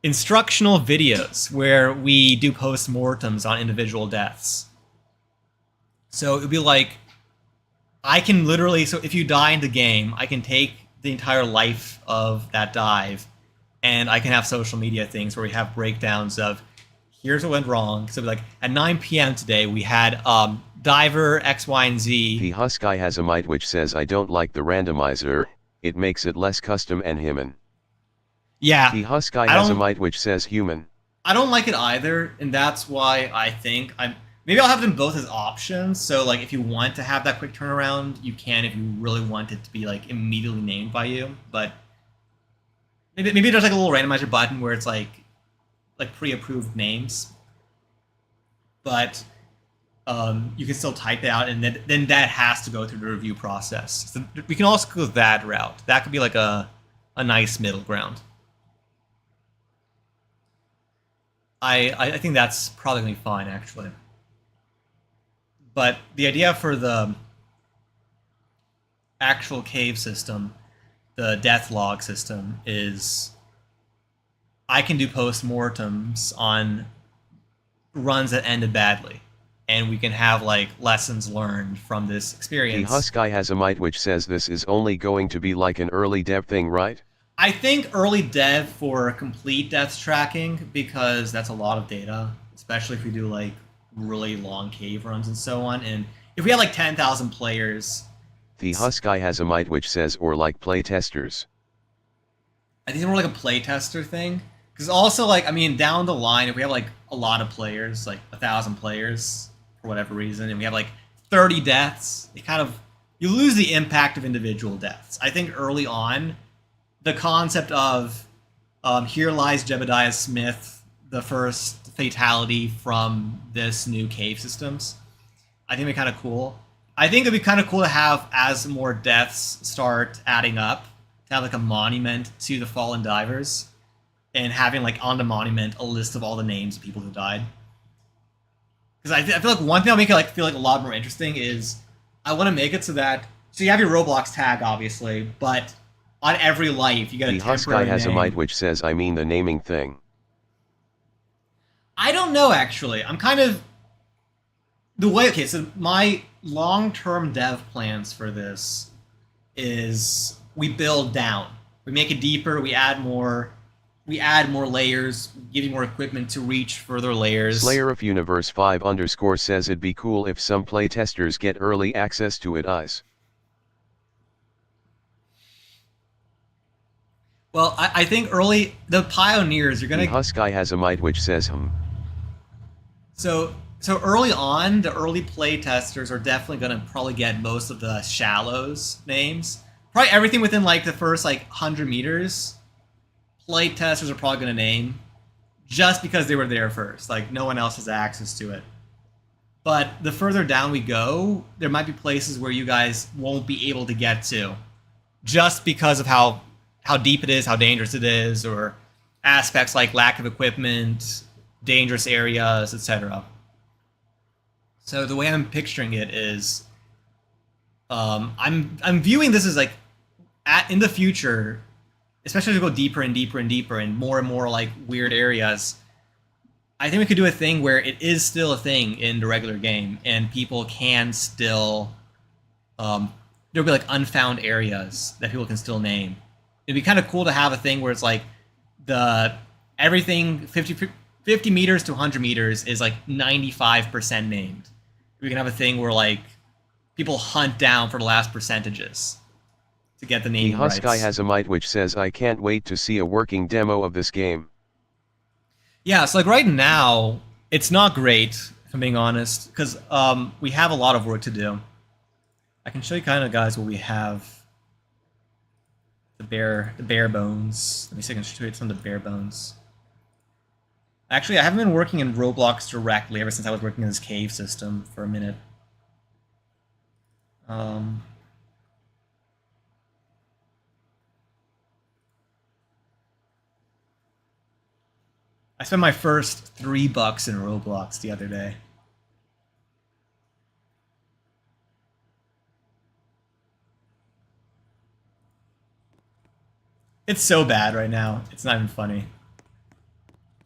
instructional videos where we do post-mortems on individual deaths. So it would be like, I can literally, so if you die in the game, I can take the entire life of that dive, and I can have social media things where we have breakdowns of, here's what went wrong. So like at 9 p.m. today, we had diver X, Y, and Z. The Husky has a mite which says I don't like the randomizer, it makes it less custom and human. Yeah. The Husky has a mite which says human. I don't like it either, and that's why I think maybe I'll have them both as options. So like if you want to have that quick turnaround, you can if you really want it to be like immediately named by you. But maybe there's like a little randomizer button where it's like pre-approved names. But you can still type it out, and then that has to go through the review process. So we can also go that route. That could be like a nice middle ground. I think that's probably going to be fine, actually. But the idea for the actual cave system, the death log system, is I can do post-mortems on runs that ended badly. And we can have like lessons learned from this experience. The Husky has a mite which says this is only going to be like an early dev thing, right? I think early dev for complete death tracking, because that's a lot of data, especially if we do like really long cave runs and so on. And if we had like 10,000 players. The Husky has a mite which says or like play testers. I think it's more like a play tester thing. Because also like, I mean, down the line, if we have like a lot of players, like 1,000 players for whatever reason, and we have like 30 deaths, you lose the impact of individual deaths. I think early on, the concept of here lies Jebediah Smith, the first fatality from this new cave systems, I think would be kind of cool. I think it'd be kind of cool to have, as more deaths start adding up, to have like a monument to the fallen divers, and having like on the monument a list of all the names of people who died. Because I feel like one thing I'll make it feel like a lot more interesting is I want to make it so that you have your Roblox tag, obviously, but on every life, you get a temporary name. The Husky has a mite which says, I mean the naming thing. I don't know, actually. I'm kind of... Okay, so my long-term dev plans for this is we build down. We make it deeper, we add more layers, give you more equipment to reach further layers. Slayer of Universe 5_ says it'd be cool if some playtesters get early access to it. Well, I think the pioneers, you're gonna... The Husky has a mite which says So early on, the early play testers are definitely gonna probably get most of the shallows names. Probably everything within like the first like 100 meters, play testers are probably gonna name, just because they were there first. Like no one else has access to it. But the further down we go, there might be places where you guys won't be able to get to, just because of how deep it is, how dangerous it is, or aspects like lack of equipment, dangerous areas, etc. So the way I'm picturing it is, I'm viewing this as like, in the future, especially as we go deeper and deeper and deeper and more like weird areas, I think we could do a thing where it is still a thing in the regular game, and people can still, there'll be like unfound areas that people can still name. It'd be kind of cool to have a thing where it's like everything 50 meters to 100 meters is like 95% named. We can have a thing where like people hunt down for the last percentages to get the naming rights. The Husky has a mite which says I can't wait to see a working demo of this game. Yeah, so like right now, it's not great, if I'm being honest, because we have a lot of work to do. I can show you kind of, guys, what we have the bare bones. Let me see if I can show you some of the bare bones. Actually, I haven't been working in Roblox directly ever since I was working in this cave system for a minute. I spent my first $3 in Roblox the other day. It's so bad right now. It's not even funny.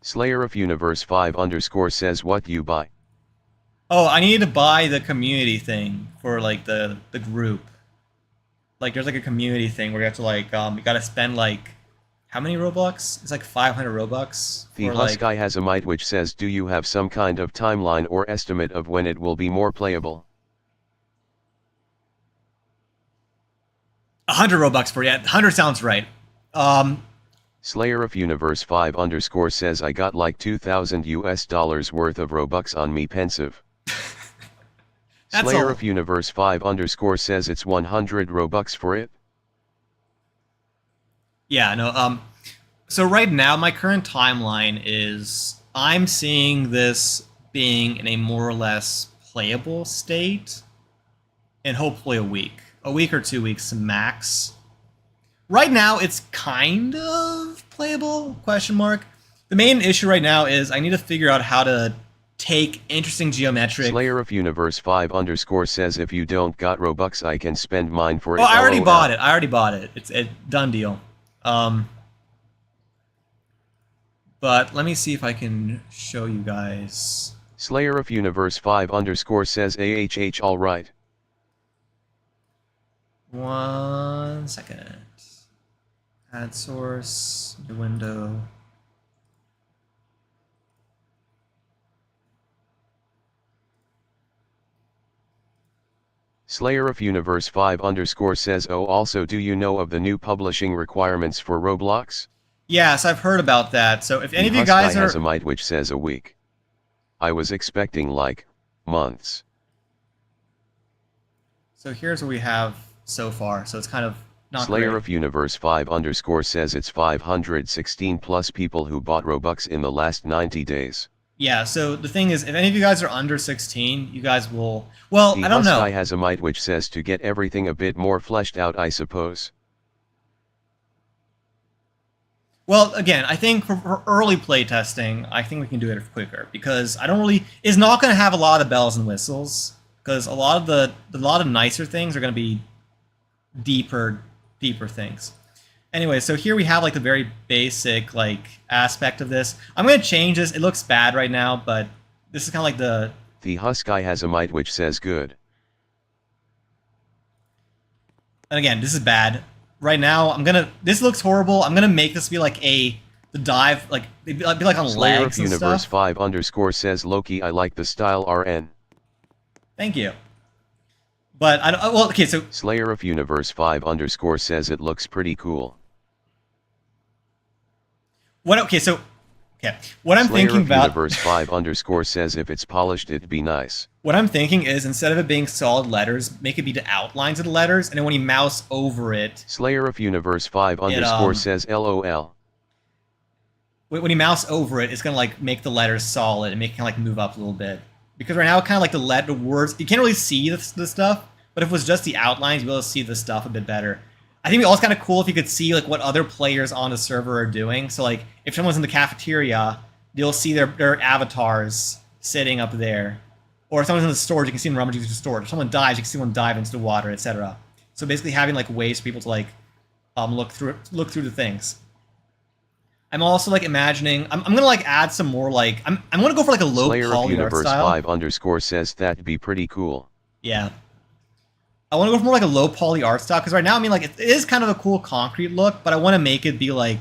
Slayer of Universe 5 underscore says what you buy. Oh, I need to buy the community thing for like the group. Like there's like a community thing where you have to like you gotta spend like how many Robux? It's like 500 Robux. The Husk guy has a mite which says, do you have some kind of timeline or estimate of when it will be more playable? 100 Robux for it. 100 sounds right. Slayer of Universe 5 underscore says I got like $2,000 worth of Robux on me pensive. Slayer of Universe 5 underscore says it's 100 Robux for it. Yeah, no, so right now my current timeline is I'm seeing this being in a more or less playable state in hopefully a week or 2 weeks max. Right now it's kind of playable, question mark. The main issue right now is I need to figure out how to take interesting geometric... Slayer of Universe 5 underscore says if you don't got Robux I can spend mine for it. Oh, I already bought it. I already bought it. It's a done deal. But let me see if I can show you guys. Slayer of Universe 5 underscore says AHH alright. 1 second. Add source, new window. Slayer of Universe 5 underscore says oh also do you know of the new publishing requirements for Roblox? Yes, I've heard about that. So if any of the you guys guy are... has a mite which says a week. I was expecting like months. So here's what we have so far. So it's kind of not Slayer great. of Universe 5 underscore says it's 516 plus people who bought Robux in the last 90 days. Yeah, so the thing is, if any of you guys are under 16, you guys will... Well, I don't know. The guy has a mite which says to get everything a bit more fleshed out, I suppose. Well, again, I think for early playtesting, I think we can do it quicker because I don't really... It's not going to have a lot of bells and whistles because a lot of nicer things are going to be deeper things. Anyway, so here we have like the very basic like aspect of this. I'm going to change this. It looks bad right now, but this is kind of like the... The Husk guy has a mite which says good. And again, this is bad. Right now, this looks horrible. I'm gonna make this be like the dive, like it'd be like on Slayer legs of and Universe stuff. 5 underscore says Loki I like the style RN. Thank you. But I don't, well, okay, so Slayer of Universe 5 underscore says it looks pretty cool. What I'm Slayer thinking of about... Universe 5 underscore says if it's polished it'd be nice. What I'm thinking is instead of it being solid letters, make it be the outlines of the letters, and then when you mouse over it... Slayer of Universe 5 underscore says LOL. When you mouse over it, it's gonna like make the letters solid and make it kind of like move up a little bit. Because right now, kind of like the words, you can't really see the stuff, but if it was just the outlines, you'd be able to see the stuff a bit better. I think it'd be also kind of cool if you could see like what other players on the server are doing. So like if someone's in the cafeteria, you'll see their avatars sitting up there. Or if someone's in the storage, you can see them rummaging through the storage. If someone dives, you can see one dive into the water, etc. So basically having like ways for people to like look through the things. I'm also like imagining I'm gonna like add some more like I'm gonna go for like a low Slayer of poly art Universe style. 5 underscore says that'd be pretty cool. Yeah. I want to go for more like a low poly art style because right now I mean like it is kind of a cool concrete look, but I want to make it be like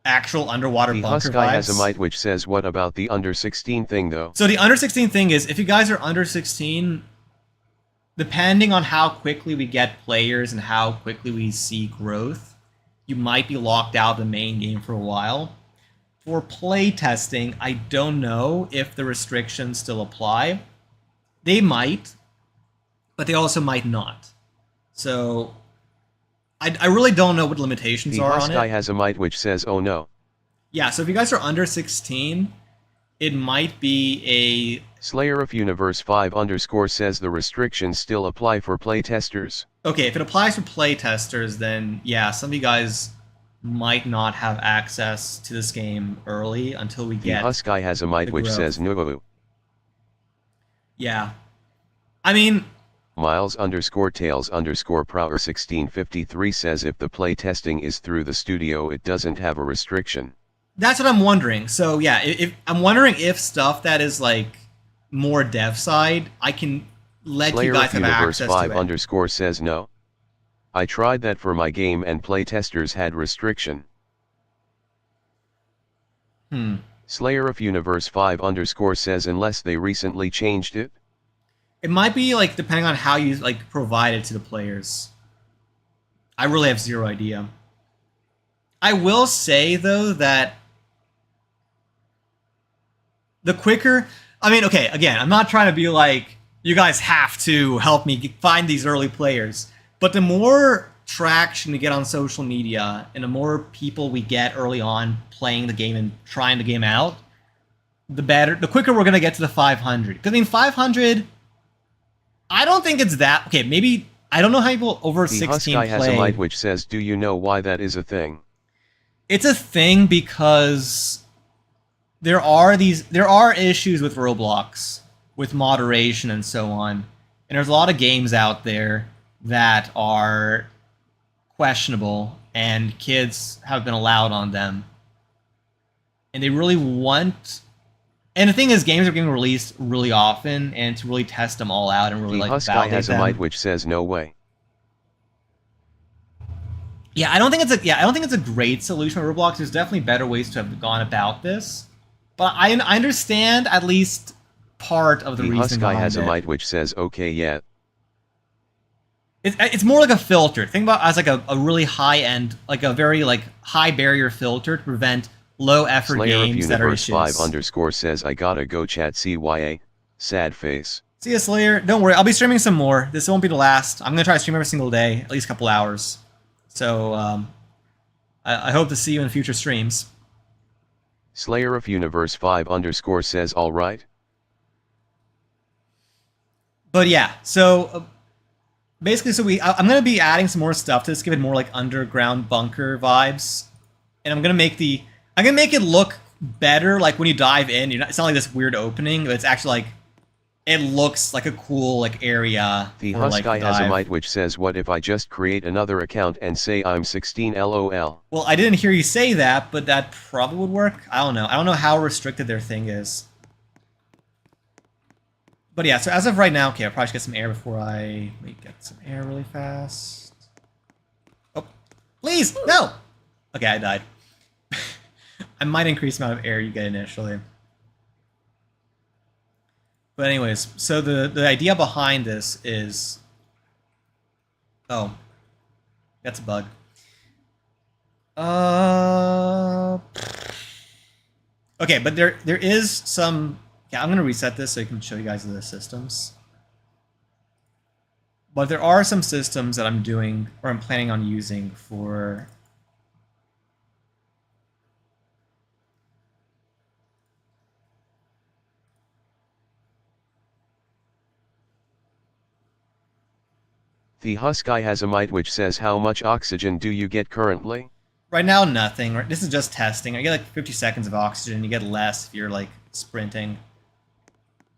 actual underwater the bunker Husk guy vibes. has a mite which says what about the under 16 thing though? So the under 16 thing is if you guys are under 16, depending on how quickly we get players and how quickly we see growth, you might be locked out of the main game for a while. For play testing, I don't know if the restrictions still apply. They might, but they also might not. So I really don't know what limitations The are on Husky it. has a mite which says, oh no. Yeah, so if you guys are under 16, it might be Slayer of Universe 5 underscore says the restrictions still apply for playtesters. okay, if it applies for play testers, then yeah, some of you guys might not have access to this game early until we The get Husky has a mite the which growth. says no. Yeah. I mean, Miles underscore Tails underscore Prower 1653 says if the play testing is through the studio it doesn't have a restriction. that's what I'm wondering. So yeah, if I'm wondering if stuff that is like more dev side, I can let Slayer you guys of have Universe access 5 to it. underscore says no. I tried that for my game and playtesters had restriction. Slayer of Universe 5 underscore says unless they recently changed it. It might be like depending on how you like provide it to the players. I really have zero idea. I will say though that the quicker, I mean, okay, again, I'm not trying to be like you guys have to help me find these early players, but the more traction we get on social media and the more people we get early on playing the game and trying the game out, the better, the quicker we're gonna get to the 500. Because I mean, 500. I don't think it's that. Okay, maybe I don't know how people over The 16 Husky play. has a mite which says, do you know why that is a thing? It's a thing because there are issues with Roblox, with moderation and so on, and there's a lot of games out there that are questionable, and kids have been allowed on them, and they really want. And the thing is, games are getting released really often, and to really test them all out and really The like Husky validate has a them. mite which says no way. Yeah, I don't think it's a great solution for Roblox. There's definitely better ways to have gone about this, but I understand at least part of the The reason Husky behind has a it. mite which says okay yet. It's more like a filter. Think about it as like a really high end, like a very like high barrier filter to prevent low effort Slayer of games that are Universe issues. 5 underscore says I gotta go chat CYA. Sad face. See ya, Slayer. Don't worry, I'll be streaming some more. This won't be the last. I'm gonna try to stream every single day, at least a couple hours. So I hope to see you in future streams. Slayer of Universe 5 underscore says alright. But yeah, so basically, I'm gonna be adding some more stuff to this, give it more like underground bunker vibes, and I'm gonna make it look better. Like when you dive in, it's not like this weird opening, but it's actually like it looks like a cool like area. The for, like, Husky has a dive. mite which says what if I just create another account and say I'm 16 LOL. Well, I didn't hear you say that, but that probably would work. I don't know. I don't know how restricted their thing is. But yeah, so as of right now, okay, I'll probably should get some air before I get some air really fast. Oh, please, no! Okay, I died. I might increase the amount of air you get initially. But anyways, so the idea behind this is... Oh. That's a bug. Okay, but there is some... Yeah, I'm going to reset this so I can show you guys the systems. But there are some systems that I'm doing, or I'm planning on using for... The Husky has a mite which says how much oxygen do you get currently? Right now, nothing. This is just testing. I get like 50 seconds of oxygen. You get less if you're like sprinting.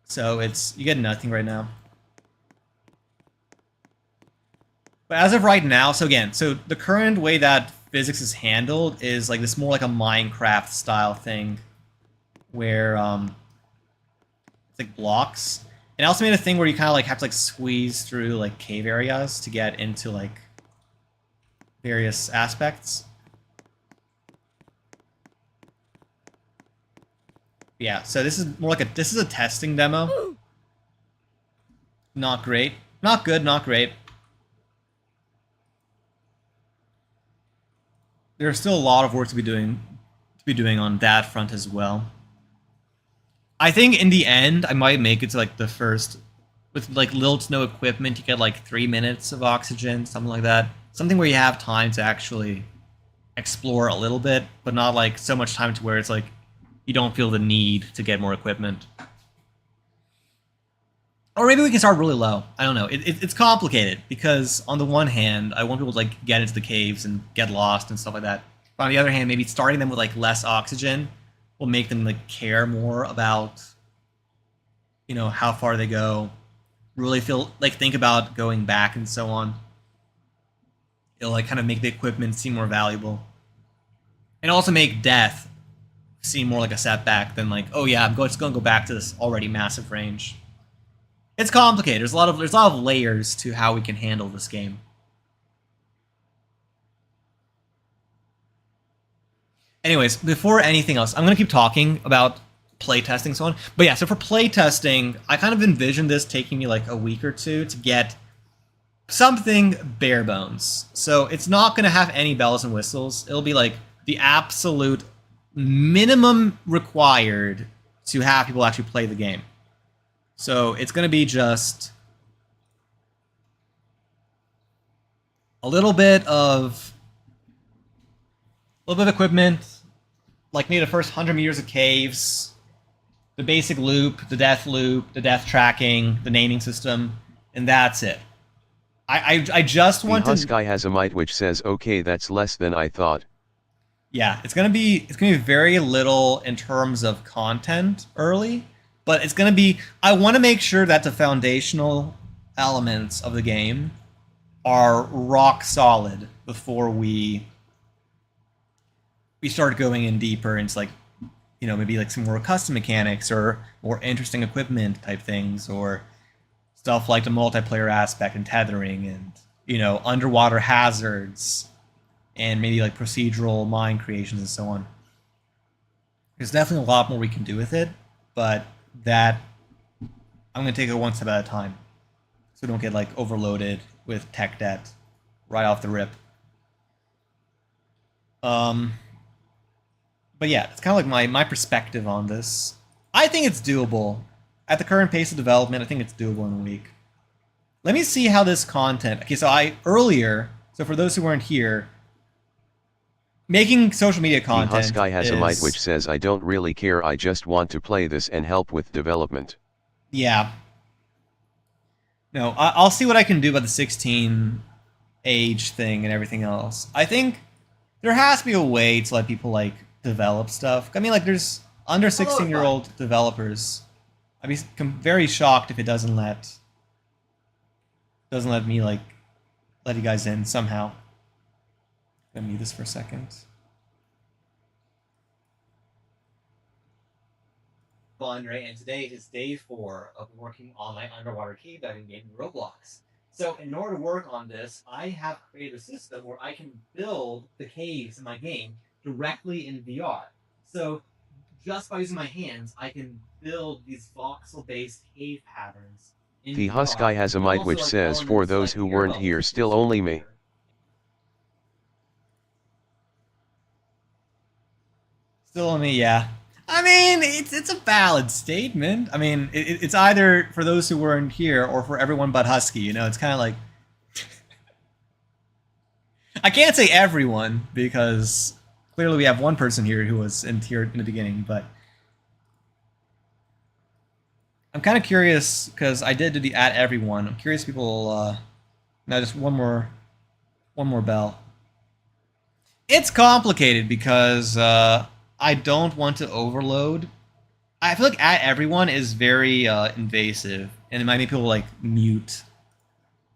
So you get nothing right now. But as of right now, so the current way that physics is handled is like this more like a Minecraft style thing, where it's like blocks. And I also made a thing where you kind of like have to like squeeze through like cave areas to get into like various aspects. Yeah, so this is more like this is a testing demo. Not great. Not good, not great. There's still a lot of work to be doing on that front as well. I think in the end I might make it to like the first with like little to no equipment, you get like 3 minutes of oxygen, something like that. something where you have time to actually explore a little bit, but not like so much time to where it's like you don't feel the need to get more equipment. Or maybe we can start really low. I don't know. It's complicated because on the one hand, I want people to like get into the caves and get lost and stuff like that. But on the other hand, maybe starting them with like less oxygen will make them like care more about, you know, how far they go. Really feel like think about going back and so on. It'll like kind of make the equipment seem more valuable, and also make death seem more like a setback than like, oh yeah, I'm just going to go back to this already massive range. It's complicated. There's a lot of layers to how we can handle this game. Anyways, before anything else, I'm going to keep talking about playtesting and so on. But yeah, so for playtesting, I kind of envisioned this taking me like a week or two to get something bare bones. So it's not going to have any bells and whistles. It'll be like the absolute minimum required to have people actually play the game. So it's going to be just a little bit of equipment, like maybe the first 100 meters of caves, the basic loop, the death tracking, the naming system, and that's it. I just want the Husk guy has a mite which says, okay, that's less than I thought. Yeah, it's gonna be very little in terms of content early, but it's gonna be. I want to make sure that the foundational elements of the game are rock solid before we start going in deeper into like, you know, maybe like some more custom mechanics or more interesting equipment type things, or stuff like the multiplayer aspect and tethering and, you know, underwater hazards and maybe like procedural mine creations and so on. There's definitely a lot more we can do with it, but that I'm going to take it one step at a time so we don't get like overloaded with tech debt right off the rip. But yeah, it's kind of like my perspective on this. I think it's doable. At the current pace of development, I think it's doable in a week. Let me see how this content... Okay, so for those who weren't here, making social media content The Husk guy has a mite which says, I don't really care, I just want to play this and help with development. Yeah. No, I'll see what I can do about the 16 age thing and everything else. I think there has to be a way to let people, like, develop stuff. I mean, like, there's under 16-year-old developers. I'd be very shocked if it doesn't let me, like, let you guys in somehow. Let me mute this for a second. Andre, and today is day 4 of working on my underwater cave diving game in Roblox. So in order to work on this, I have created a system where I can build the caves in my game directly in VR. So just by using my hands, I can build these voxel-based cave patterns in The VR. Husk guy has a mite which says, for those who weren't here, still only me. Still only, yeah. I mean, it's a valid statement. I mean, it's either for those who weren't here or for everyone but Husky. You know, it's kind of like I can't say everyone because clearly we have one person here who was here in the beginning. But I'm kind of curious because I did do the at everyone. I'm curious if people. Now just one more bell. It's complicated because. I don't want to overload. I feel like at everyone is very invasive, and it might make people like mute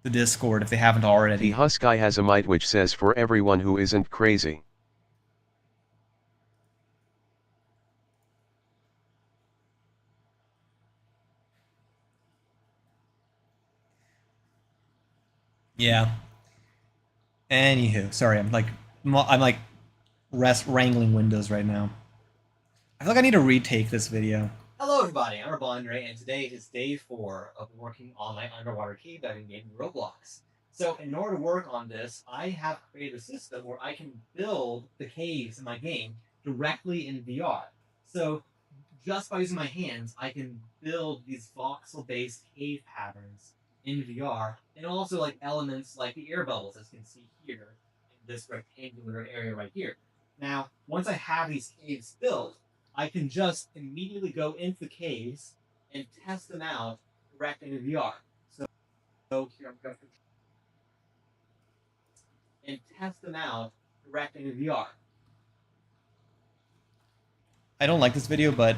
the Discord if they haven't already. The Husk guy has a mite which says, for everyone who isn't crazy. Yeah. Anywho, sorry, I'm like wrangling Windows right now. I feel like I need to retake this video. Hello everybody, I'm Andre, and today is day 4 of working on my underwater cave diving game in Roblox. So in order to work on this, I have created a system where I can build the caves in my game directly in VR. So just by using my hands, I can build these voxel-based cave patterns in VR, and also like elements like the air bubbles, as you can see here in this rectangular area right here. Now, once I have these caves built, I can just immediately go into the caves and test them out directly in VR. So here I'm going to and test them out directly in VR. I don't like this video, but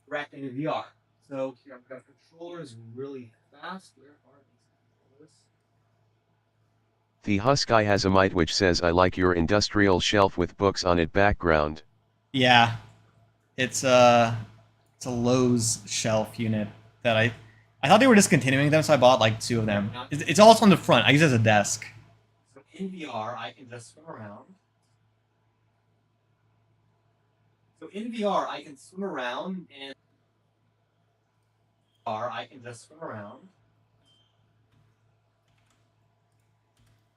Directly in VR. So here I've got controllers really fast. Where are these controllers? The Husky has a mite which says I like your industrial shelf with books on it background. yeah, it's a Lowe's shelf unit that I thought they were discontinuing them, so I bought like 2 of them. It's also on the front. I use it as a desk. So in VR, I can just swim around. So in VR, I can swim around, and I can just swim around.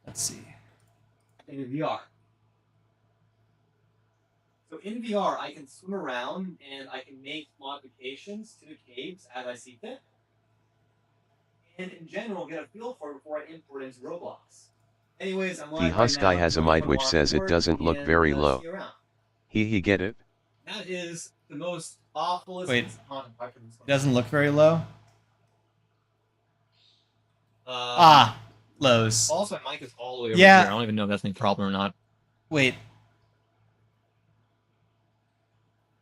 Let's see. In VR. So in VR, I can swim around and I can make modifications to the caves as I see fit. And in general, get a feel for it before I import it into Roblox. Anyways, I'm The Husky has a mite which says it doesn't look very low. He get it? That is the most awfulest. Wait, it doesn't look very low? Lowe's. Also, my mic is all the way over Yeah. here. I don't even know if that's any problem or not. Wait.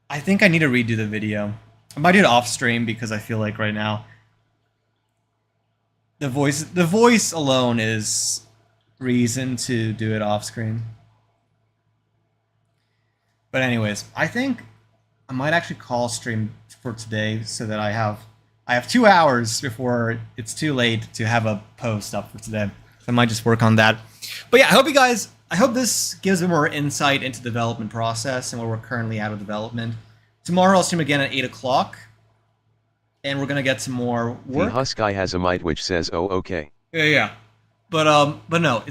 I think I need to redo the video. I might do it off stream because I feel like right now the voice alone is reason to do it off screen. But anyways, I think I might actually call stream for today so that I have 2 hours before it's too late to have a post up for today. So I might just work on that. But yeah, I hope this gives them more insight into the development process and where we're currently at with development. Tomorrow I'll stream again at 8 o'clock. And we're gonna get some more work. The Husky has a mite which says, oh, okay. Yeah. But no,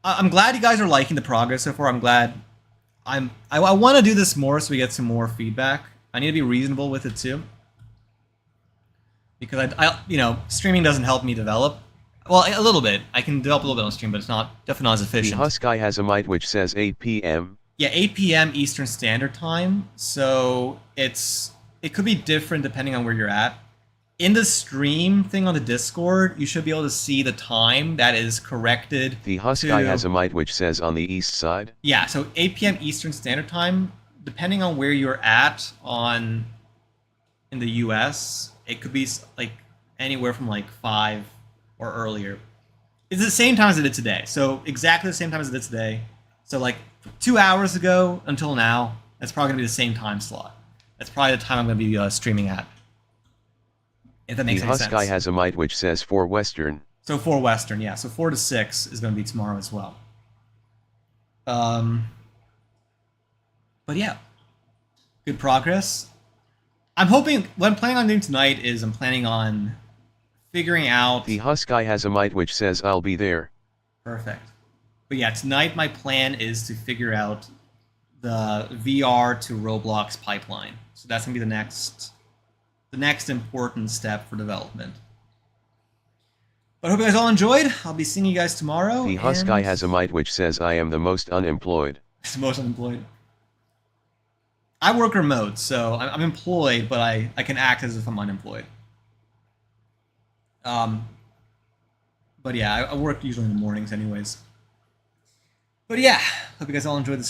I'm glad you guys are liking the progress so far. I'm glad. I want to do this more so we get some more feedback. I need to be reasonable with it too. Because streaming doesn't help me develop. Well, a little bit. I can develop a little bit on stream, but it's definitely not as efficient. The Husky has a mite which says 8 p.m. Yeah, 8 p.m. Eastern Standard Time. So it could be different depending on where you're at. In the stream thing on the Discord, you should be able to see the time that is corrected. The Husky has a mite which says on the east side. Yeah, so 8 p.m. Eastern Standard Time, depending on where you're at in the US, it could be like anywhere from like 5 or earlier. It's the same time as it did today. So exactly the same time as it did today. So like 2 hours ago until now, that's probably going to be the same time slot. That's probably the time I'm going to be streaming at. If that makes any sense. The Husky has a mite which says 4 Western. So 4 Western, yeah. So 4 to 6 is going to be tomorrow as well. But yeah, good progress. I'm hoping, what I'm planning on doing tonight is I'm planning on figuring out... The Husky has a mite which says I'll be there. Perfect. But yeah, tonight my plan is to figure out the VR to Roblox pipeline. So that's going to be the next important step for development. But I hope you guys all enjoyed. I'll be seeing you guys tomorrow. The Husky has a mite which says I am the most unemployed. It's the most unemployed. I work remote, so I'm employed, but I can act as if I'm unemployed. But yeah, I work usually in the mornings anyways. But yeah, hope you guys all enjoyed this.